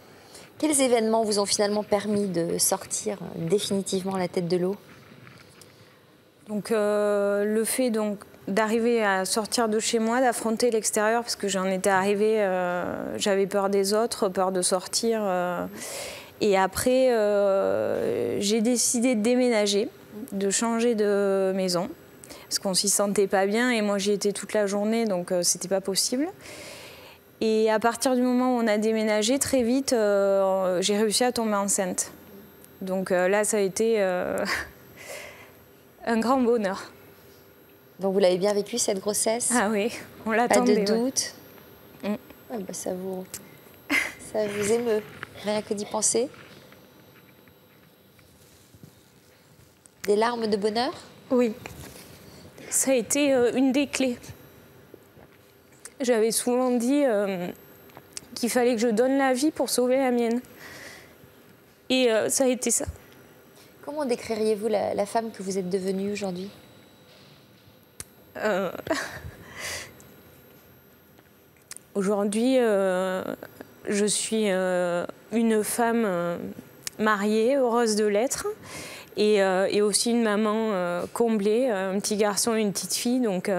Quels événements vous ont finalement permis de sortir définitivement la tête de l'eau? Donc le fait d'arriver à sortir de chez moi, d'affronter l'extérieur, parce que j'en étais arrivée, j'avais peur des autres, peur de sortir. Et après, j'ai décidé de déménager, de changer de maison, parce qu'on s'y sentait pas bien et moi j'y étais toute la journée, donc c'était pas possible. Et à partir du moment où on a déménagé, très vite, j'ai réussi à tomber enceinte. Donc là, ça a été... un grand bonheur. Donc vous l'avez bien vécu cette grossesse? Ah oui, on l'attendait. Pas de doute? Ouais. Ça vous émeut, rien que d'y penser? Des larmes de bonheur? Oui, ça a été une des clés. J'avais souvent dit qu'il fallait que je donne la vie pour sauver la mienne. Et ça a été ça. Comment décririez-vous la femme que vous êtes devenue aujourd'hui? Aujourd'hui, je suis une femme mariée, heureuse de l'être, et aussi une maman comblée, un petit garçon et une petite fille. Donc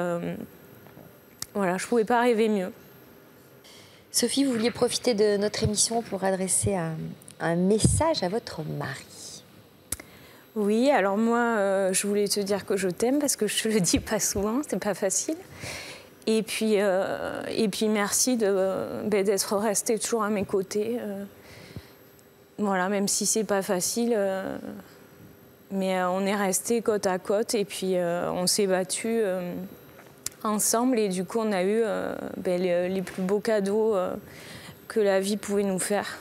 voilà, je ne pouvais pas rêver mieux. Sophie, vous vouliez profiter de notre émission pour adresser un message à votre mari. Oui, alors moi, je voulais te dire que je t'aime parce que je te le dis pas souvent, c'est pas facile. Et puis merci d'être resté toujours à mes côtés. Voilà, même si c'est pas facile, mais on est resté côte à côte et puis on s'est battus ensemble et du coup on a eu les plus beaux cadeaux que la vie pouvait nous faire,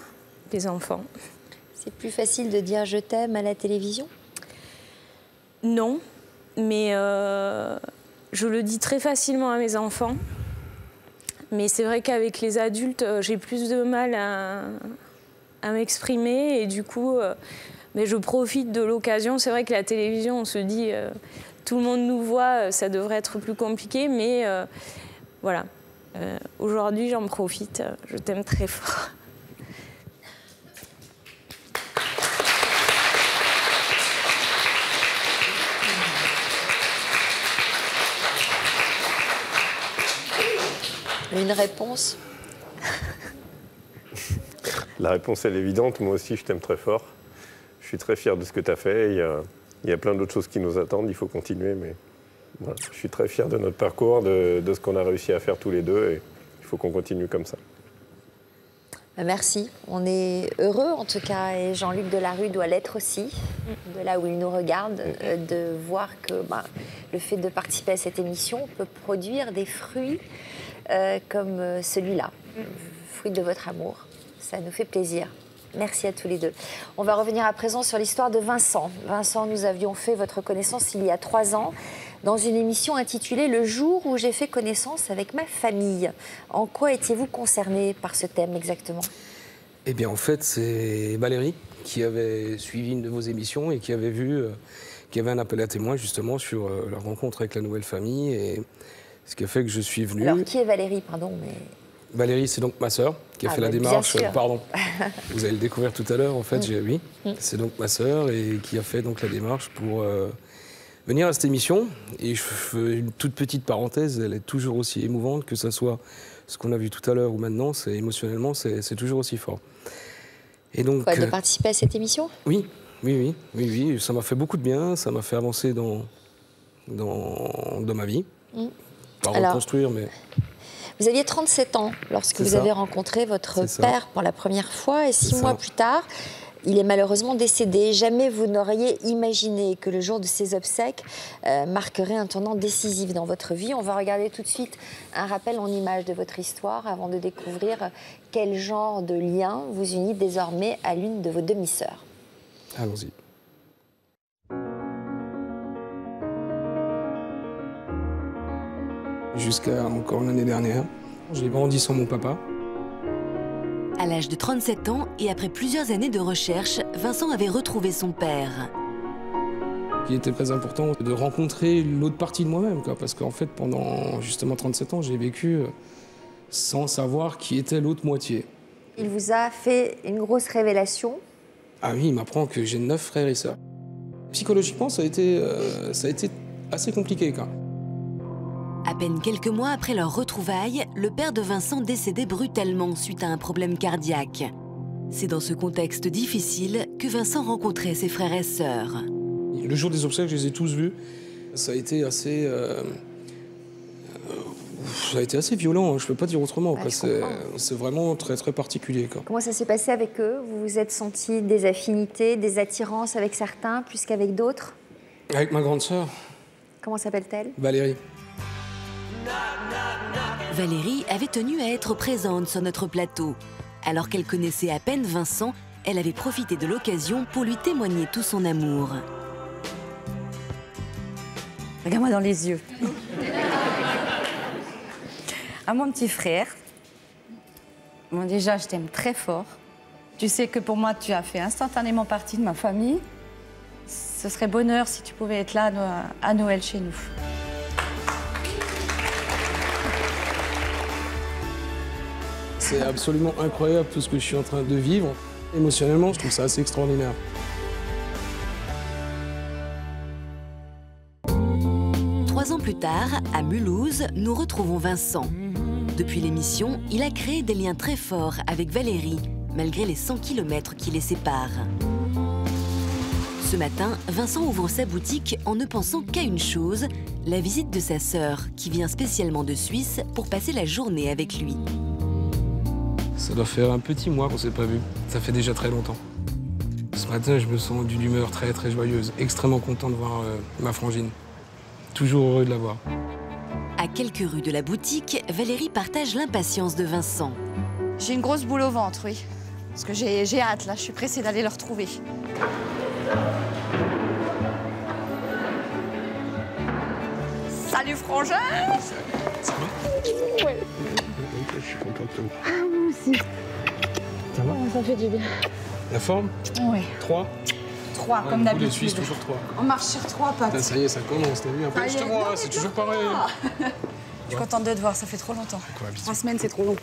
les enfants. C'est plus facile de dire je t'aime à la télévision? Non, mais je le dis très facilement à mes enfants. Mais c'est vrai qu'avec les adultes, j'ai plus de mal à m'exprimer. Et du coup, je profite de l'occasion. C'est vrai que la télévision, on se dit, tout le monde nous voit, ça devrait être plus compliqué. Mais voilà, aujourd'hui, j'en profite. Je t'aime très fort. Une réponse? La réponse, elle est évidente. Moi aussi, je t'aime très fort. Je suis très fier de ce que tu as fait. Il y a plein d'autres choses qui nous attendent. Il faut continuer. Mais voilà, je suis très fier de notre parcours, de ce qu'on a réussi à faire tous les deux. Et il faut qu'on continue comme ça. Merci. On est heureux, en tout cas. Et Jean-Luc Delarue doit l'être aussi, de là où il nous regarde, de voir que le fait de participer à cette émission peut produire des fruits comme celui-là, fruit de votre amour. Ça nous fait plaisir. Merci à tous les deux. On va revenir à présent sur l'histoire de Vincent. Vincent, nous avions fait votre connaissance il y a 3 ans dans une émission intitulée « Le jour où j'ai fait connaissance avec ma famille ». En quoi étiez-vous concerné par ce thème exactement? Eh bien, en fait, c'est Valérie qui avait suivi une de vos émissions et qui avait vu qu'il y avait un appel à témoins justement sur leur rencontre avec la nouvelle famille, et ce qui a fait que je suis venu. Alors, qui est Valérie, pardon mais... Valérie, c'est donc ma sœur qui a fait la démarche. Pardon, vous allez le découvrir tout à l'heure. En fait, oui, c'est donc ma sœur et qui a fait donc la démarche pour venir à cette émission. Et je fais une toute petite parenthèse, elle est toujours aussi émouvante, que ce soit ce qu'on a vu tout à l'heure ou maintenant. C'est émotionnellement, c'est toujours aussi fort. Et donc de participer à cette émission. Oui, ça m'a fait beaucoup de bien. Ça m'a fait avancer dans ma vie. Pas reconstruire, mais. Vous aviez 37 ans lorsque vous avez rencontré votre père pour la première fois, et 6 mois plus tard, il est malheureusement décédé. Jamais vous n'auriez imaginé que le jour de ses obsèques marquerait un tournant décisif dans votre vie. On va regarder tout de suite un rappel en images de votre histoire avant de découvrir quel genre de lien vous unit désormais à l'une de vos demi-sœurs. Allons-y. Jusqu'à encore l'année dernière, j'ai grandi sans mon papa. À l'âge de 37 ans et après plusieurs années de recherche, Vincent avait retrouvé son père. Il était très important de rencontrer l'autre partie de moi-même, parce qu'en fait, pendant justement 37 ans, j'ai vécu sans savoir qui était l'autre moitié. Il vous a fait une grosse révélation. Ah oui, il m'apprend que j'ai 9 frères et sœurs. Psychologiquement, ça a été assez compliqué, quoi. À peine quelques mois après leur retrouvaille, le père de Vincent décédait brutalement suite à un problème cardiaque. C'est dans ce contexte difficile que Vincent rencontrait ses frères et sœurs. Le jour des obsèques, je les ai tous vus. Ça a été assez violent, je ne peux pas dire autrement. C'est vraiment très, très particulier. Comment ça s'est passé avec eux? Vous vous êtes senti des affinités, des attirances avec certains plus qu'avec d'autres? Avec ma grande sœur. Comment s'appelle-t-elle? Valérie. Valérie avait tenu à être présente sur notre plateau. Alors qu'elle connaissait à peine Vincent, elle avait profité de l'occasion pour lui témoigner tout son amour. Regarde-moi dans les yeux. À mon petit frère, bon, déjà, je t'aime très fort. Tu sais que pour moi, tu as fait instantanément partie de ma famille. Ce serait bonheur si tu pouvais être là à Noël chez nous. C'est absolument incroyable tout ce que je suis en train de vivre. Émotionnellement, je trouve ça assez extraordinaire. Trois ans plus tard, à Mulhouse, nous retrouvons Vincent. Depuis l'émission, il a créé des liens très forts avec Valérie, malgré les 100 km qui les séparent. Ce matin, Vincent ouvre sa boutique en ne pensant qu'à une chose, la visite de sa sœur, qui vient spécialement de Suisse pour passer la journée avec lui. Ça doit faire un petit mois qu'on ne s'est pas vu. Ça fait déjà très longtemps. Ce matin, je me sens d'une humeur très très joyeuse, extrêmement content de voir ma frangine. Toujours heureux de la voir. À quelques rues de la boutique, Valérie partage l'impatience de Vincent. J'ai une grosse boule au ventre, oui. Parce que j'ai hâte, là. Je suis pressée d'aller le retrouver. Salut, frangin! Ça va? Ouais. Je suis content de toi. Ah, moi aussi. Ça va? Ça fait du bien. La forme? Oui. 3? 3, comme d'habitude. Les Suisses, toujours 3. On marche sur 3 pattes. Ça y est, ça commence, t'as vu? Un peu juste moi, c'est toujours pareil. Je suis contente de te voir, ça fait trop longtemps. 3 semaines, c'est trop long.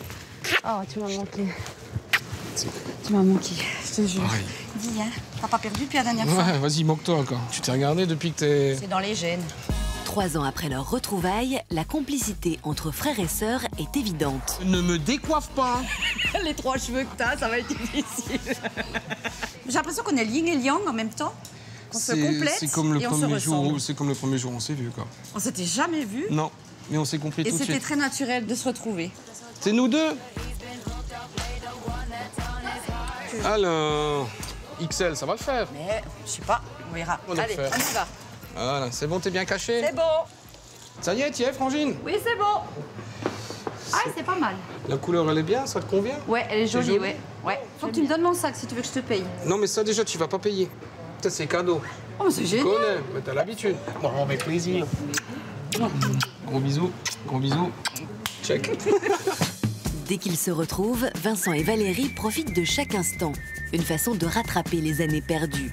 Oh, tu m'as manqué. Tu m'as manqué, je te jure. Pareil. Dis, hein, t'as pas perdu depuis la dernière fois? Ouais, vas-y, moque-toi encore. Tu t'es regardé depuis que t'es... C'est dans les gènes. 3 ans après leur retrouvaille, la complicité entre frères et sœurs est évidente. Ne me décoiffe pas. Les 3 cheveux que t'as, ça va être difficile. J'ai l'impression qu'on est yin et yang en même temps. Qu'on se complète c'est comme le et on se premier ressemble. jour. C'est comme le premier jour où on s'est vu, quoi. On s'était jamais vus. Non, mais on s'est compris tout de suite. Et c'était très naturel de se retrouver. C'est nous deux. Alors, XL, ça va le faire. Mais, je sais pas, on verra. On va Allez, le faire. on y va. Voilà, c'est bon, t'es bien caché? C'est bon. Ça y est, t'y es, frangine? Oui, c'est bon. Ah, c'est pas mal. La couleur, elle est bien, ça te convient? Ouais, elle est jolie, ouais. Faut que tu me donnes mon sac si tu veux que je te paye. Non, mais ça, déjà, tu vas pas payer. Ça, c'est cadeau. Oh, c'est génial. Tu connais, mais t'as l'habitude. Bon, avec plaisir. Gros bisous, gros bisous. Check. Dès qu'ils se retrouvent, Vincent et Valérie profitent de chaque instant. Une façon de rattraper les années perdues.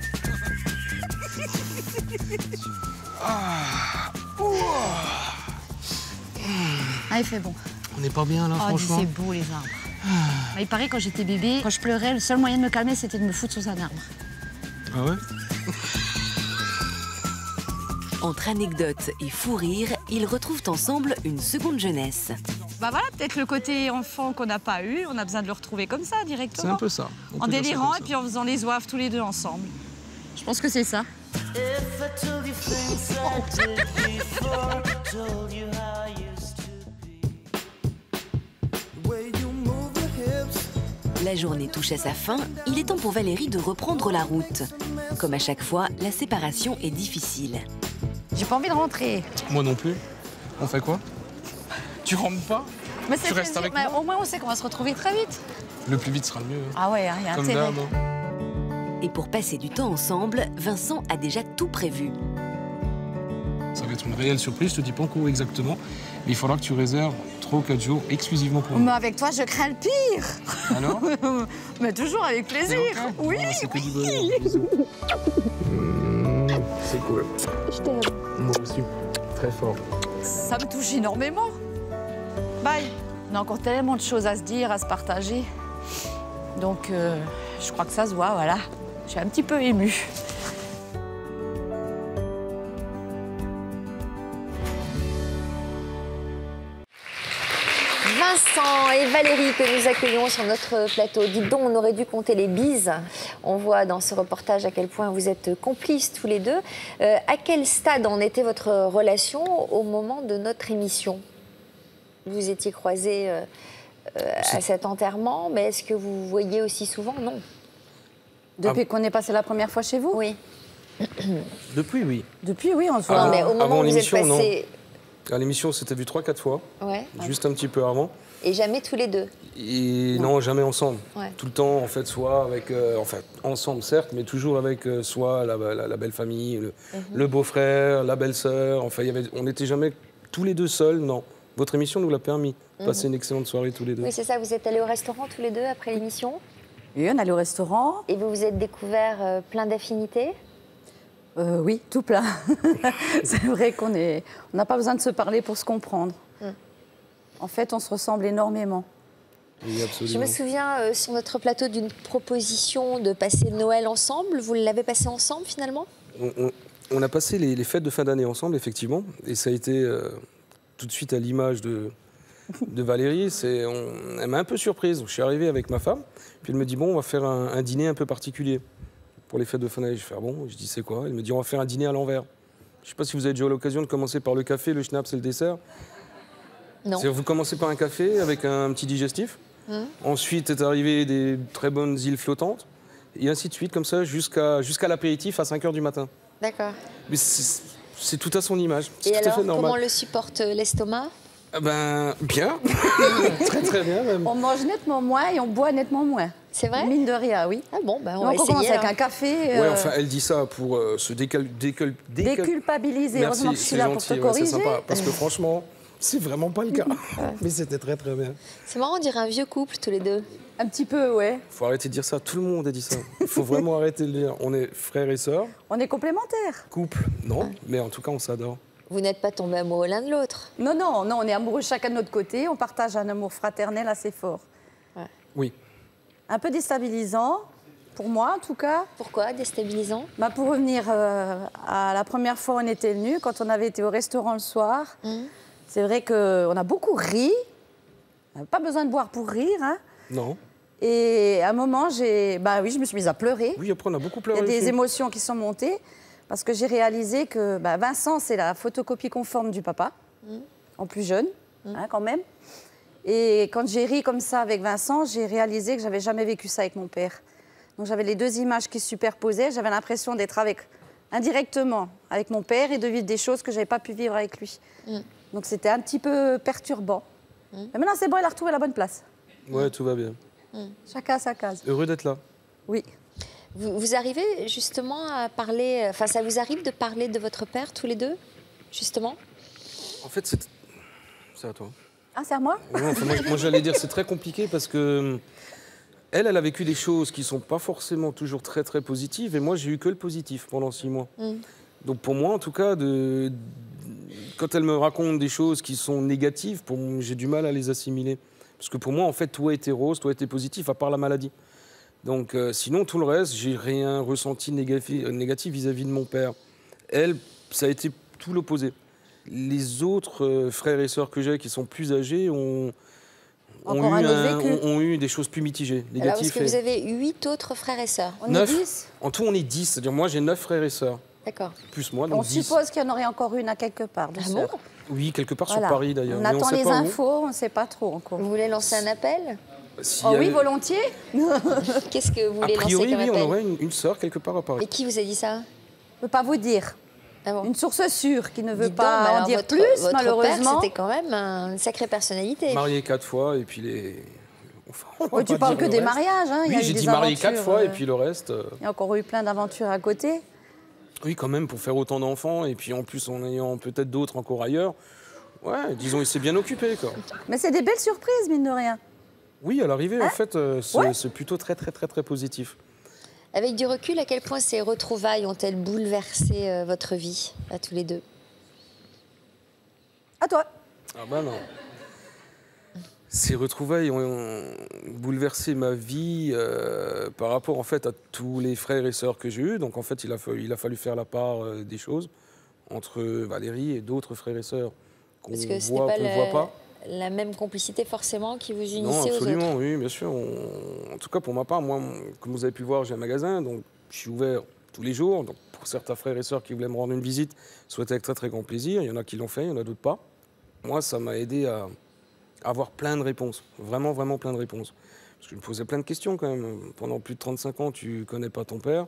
Ah, il fait bon. On n'est pas bien là, franchement. C'est beau les arbres. Il paraît quand j'étais bébé, quand je pleurais, le seul moyen de me calmer, c'était de me foutre sous un arbre. Ah ouais? Entre anecdotes et fou rire, ils retrouvent ensemble une seconde jeunesse. Bah voilà, peut-être le côté enfant qu'on n'a pas eu, on a besoin de le retrouver comme ça, directement. C'est un peu ça. En délirant et puis en faisant les oeufs tous les deux ensemble. Je pense que c'est ça. La journée touche à sa fin, il est temps pour Valérie de reprendre la route. Comme à chaque fois, la séparation est difficile. J'ai pas envie de rentrer. Moi non plus. On fait quoi? Tu rentres pas? Mais tu restes avec moi? Au moins, on sait qu'on va se retrouver très vite. Le plus vite sera le mieux. Ah ouais, il y a Comme intérêt. d'hab. Et pour passer du temps ensemble, Vincent a déjà tout prévu. Ça va être une réelle surprise, je te dis pas encore exactement, mais il faudra que tu réserves 3 ou 4 jours exclusivement pour Mais nous. avec toi, je crains le pire. Alors? Mais toujours avec plaisir. Oui, c'est que du bonheur. Bisous. C'est cool. Je t'aime. Moi aussi. Très fort. Ça me touche énormément. Bye. On a encore tellement de choses à se dire, à se partager. Donc, je crois que ça se voit, voilà. Je suis un petit peu émue. Vincent et Valérie que nous accueillons sur notre plateau. Dites donc, on aurait dû compter les bises. On voit dans ce reportage à quel point vous êtes complices tous les deux. À quel stade en était votre relation au moment de notre émission? Vous étiez croisés à cet enterrement, mais est-ce que vous vous voyez aussi souvent? Non. Depuis qu'on est passé la première fois chez vous? Oui. Depuis, oui. Depuis, oui, on se voit. Non, mais au moment où vous êtes passé... À l'émission, on s'était vu 3-4 fois. Ouais. Juste un petit peu avant. Et jamais tous les deux? Et non, jamais ensemble. Ouais. Tout le temps, en fait, soit avec... ensemble, certes, mais toujours avec soit la belle famille, le beau-frère, la belle-sœur. Enfin, on n'était jamais tous les deux seuls, non. Votre émission nous l'a permis. Passer une excellente soirée tous les deux. Oui, c'est ça. Vous êtes allés au restaurant tous les deux après l'émission? Oui, on est allé au restaurant. Et vous vous êtes découverts plein d'affinités? Oui, tout plein. C'est vrai qu'on n'a pas besoin de se parler pour se comprendre. En fait, on se ressemble énormément. Oui, absolument. Je me souviens sur notre plateau d'une proposition de passer Noël ensemble. Vous l'avez passé ensemble finalement? On a passé les fêtes de fin d'année ensemble, effectivement. Et ça a été tout de suite à l'image de Valérie. Elle m'a un peu surprise. Je suis arrivé avec ma femme, puis elle me dit, bon, on va faire un dîner un peu particulier pour les fêtes de fin d'année. Je fais, ah bon? Je dis, c'est quoi? Elle me dit, on va faire un dîner à l'envers. Je ne sais pas si vous avez déjà eu l'occasion de commencer par le café, le schnapps et le dessert. Non. Vous commencez par un café avec un petit digestif. Ensuite est arrivé des très bonnes îles flottantes. Et ainsi de suite, comme ça, jusqu'à l'apéritif à 5h du matin. D'accord. Mais c'est tout à son image. Et tout alors, à fait normal. comment le supporte l'estomac? Ben, bien. Très, très bien, même. On mange nettement moins et on boit nettement moins. C'est vrai? Mine de rien, oui. Ah bon, ben on Donc va essayer. On commence avec alors. un café. Ouais, enfin, elle dit ça pour se déculpabiliser. Merci, Heureusement que je suis c'est là gentil, pour te ouais, c'est corriger. sympa. Parce que franchement, c'est vraiment pas le cas. Mais c'était très, très bien. C'est marrant, on dirait un vieux couple tous les deux. Un petit peu, ouais. Faut arrêter de dire ça. Tout le monde a dit ça. Il faut vraiment arrêter de le dire. On est frères et sœurs. On est complémentaires. Couple, non. Mais en tout cas, on s'adore. Vous n'êtes pas tombés amoureux l'un de l'autre? Non, non, non, on est amoureux chacun de notre côté. On partage un amour fraternel assez fort. Ouais. Oui. Un peu déstabilisant, pour moi en tout cas. Pourquoi déstabilisant? Pour revenir à la première fois où on était venus, quand on avait été au restaurant le soir, c'est vrai qu'on a beaucoup ri. On n'a pas besoin de boire pour rire. Hein. Non. Et à un moment, je me suis mise à pleurer. Oui, après on a beaucoup pleuré. Il y a des aussi. émotions qui sont montées. Parce que j'ai réalisé que Vincent, c'est la photocopie conforme du papa, en plus jeune, hein, quand même. Et quand j'ai ri comme ça avec Vincent, j'ai réalisé que j'avais jamais vécu ça avec mon père. Donc j'avais les deux images qui se superposaient. J'avais l'impression d'être indirectement avec mon père et de vivre des choses que je n'avais pas pu vivre avec lui. Donc c'était un petit peu perturbant. Mais maintenant, c'est bon, il a retrouvé la bonne place. Ouais, tout va bien. Chacun à sa case. Heureux d'être là. Oui. Vous arrivez justement à parler... Enfin, ça vous arrive de parler de votre père tous les deux, justement? En fait, c'est à toi. Ah, c'est à moi? Non, enfin, moi j'allais dire c'est très compliqué parce que elle a vécu des choses qui sont pas forcément toujours très très positives et moi j'ai eu que le positif pendant 6 mois. Donc pour moi, en tout cas, quand elle me raconte des choses qui sont négatives, j'ai du mal à les assimiler. Parce que pour moi, en fait, tout a été rose, tout a été positif, à part la maladie. Donc sinon, tout le reste, j'ai rien ressenti négatif vis-à-vis de mon père. Elle, ça a été tout l'opposé. Les autres frères et sœurs que j'ai, qui sont plus âgés, ont eu des choses plus mitigées, négatives. Alors, parce que vous avez 8 autres frères et sœurs. On est 10 ? En tout, on est 10. C'est-à-dire, moi, j'ai 9 frères et sœurs. D'accord. Plus moi, donc On 10. suppose qu'il y en aurait encore une à quelque part, de sœurs. Oui, quelque part Voilà. sur Paris, d'ailleurs. On Mais attend sait les pas où. infos, on ne sait pas trop encore. Vous voulez lancer un appel? Si oui, volontiers. Qu'est-ce que vous voulez A priori, lancer comme oui, appel? on aurait une sœur quelque part à Paris. Et qui vous a dit ça? Je ne peux pas vous dire. Ah bon. Une source sûre qui ne veut Dites pas donc, mais en dire alors, plus, votre malheureusement. Père, c'était quand même une sacrée personnalité. Marié 4 fois, et puis les... Oui, tu parles que des mariages. Hein. Il y a Oui, eu j'ai des dit marié 4 aventures, fois, et puis le reste... Il y a encore eu plein d'aventures à côté. Oui, quand même, pour faire autant d'enfants, et puis en plus en ayant peut-être d'autres encore ailleurs. Ouais, disons, il s'est bien occupé, quoi. Mais c'est des belles surprises, mine de rien. Oui, à l'arrivée, en fait, Ouais. c'est plutôt très positif. Avec du recul, à quel point ces retrouvailles ont-elles bouleversé votre vie, à tous les deux? À toi. Ah bah non. Ces retrouvailles ont bouleversé ma vie par rapport en fait à tous les frères et sœurs que j'ai eus. Donc en fait, il a fallu faire la part des choses entre Valérie et d'autres frères et sœurs qu'on Parce que voit, c'était pas voit pas. la même complicité forcément qui vous unissait Non, aux autres. absolument, oui, bien sûr. En tout cas, pour ma part, moi, comme vous avez pu voir, j'ai un magasin, donc je suis ouvert tous les jours. Donc pour certains frères et sœurs qui voulaient me rendre une visite, c'était avec très grand plaisir. Il y en a qui l'ont fait, il y en a d'autres pas. Moi, ça m'a aidé à avoir plein de réponses, vraiment plein de réponses. Parce que je me posais plein de questions quand même. Pendant plus de 35 ans, tu connais pas ton père.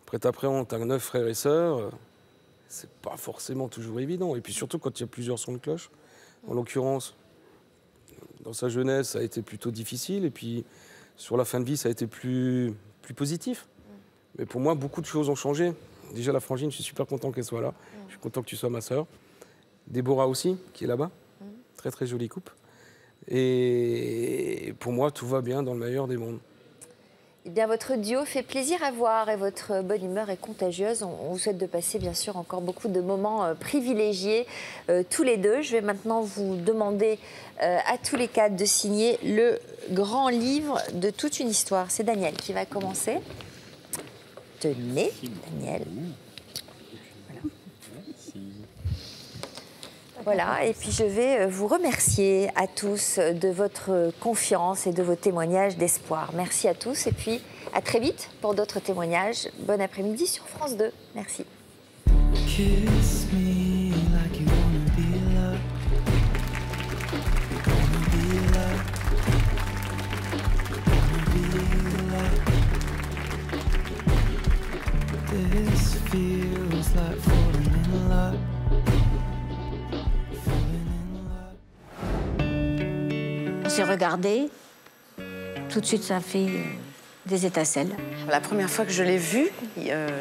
Après, t'apprends, t'as 9 frères et sœurs. C'est pas forcément toujours évident. Et puis surtout quand il y a plusieurs sons de cloche. En l'occurrence, dans sa jeunesse, ça a été plutôt difficile. Et puis sur la fin de vie, ça a été plus positif. Mais pour moi, beaucoup de choses ont changé. Déjà, la frangine, je suis super content qu'elle soit là. Je suis content que tu sois ma sœur. Déborah aussi, qui est là-bas. Très jolie coupe. Et pour moi, tout va bien dans le meilleur des mondes. Eh bien, votre duo fait plaisir à voir et votre bonne humeur est contagieuse. On vous souhaite de passer, bien sûr, encore beaucoup de moments privilégiés tous les deux. Je vais maintenant vous demander à tous les quatre de signer le grand livre de toute une histoire. C'est Daniel qui va commencer. Tenez, Daniel. Voilà, et puis je vais vous remercier à tous de votre confiance et de vos témoignages d'espoir. Merci à tous et puis à très vite pour d'autres témoignages. Bon après-midi sur France 2. Merci. Kiss me like you wanna be loved. Gonna be loved. Gonna be loved. This feels like falling in love. On s'est regardé, tout de suite ça a fait des étincelles. La première fois que je l'ai vu,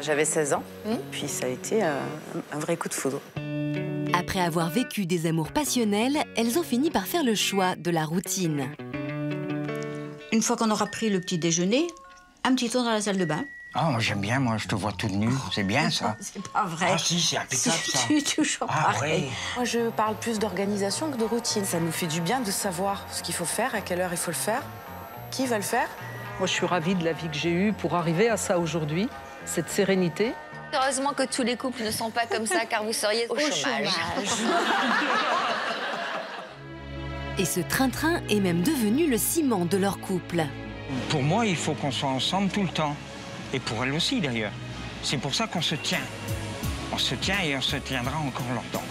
j'avais 16 ans, puis ça a été un vrai coup de foudre. Après avoir vécu des amours passionnels, elles ont fini par faire le choix de la routine. Une fois qu'on aura pris le petit déjeuner, un petit tour dans la salle de bain. Ah, moi j'aime bien, moi je te vois toute nue, c'est bien ça. C'est pas vrai. Ah si, c'est impeccable ça. C'est toujours pareil. Oui. Moi je parle plus d'organisation que de routine. Ça nous fait du bien de savoir ce qu'il faut faire, à quelle heure il faut le faire, qui va le faire. Moi je suis ravie de la vie que j'ai eue pour arriver à ça aujourd'hui, cette sérénité. Heureusement que tous les couples ne sont pas comme ça, car vous seriez au chômage. Et ce train-train est même devenu le ciment de leur couple. Pour moi, il faut qu'on soit ensemble tout le temps. Et pour elle aussi d'ailleurs. C'est pour ça qu'on se tient. On se tient et on se tiendra encore longtemps.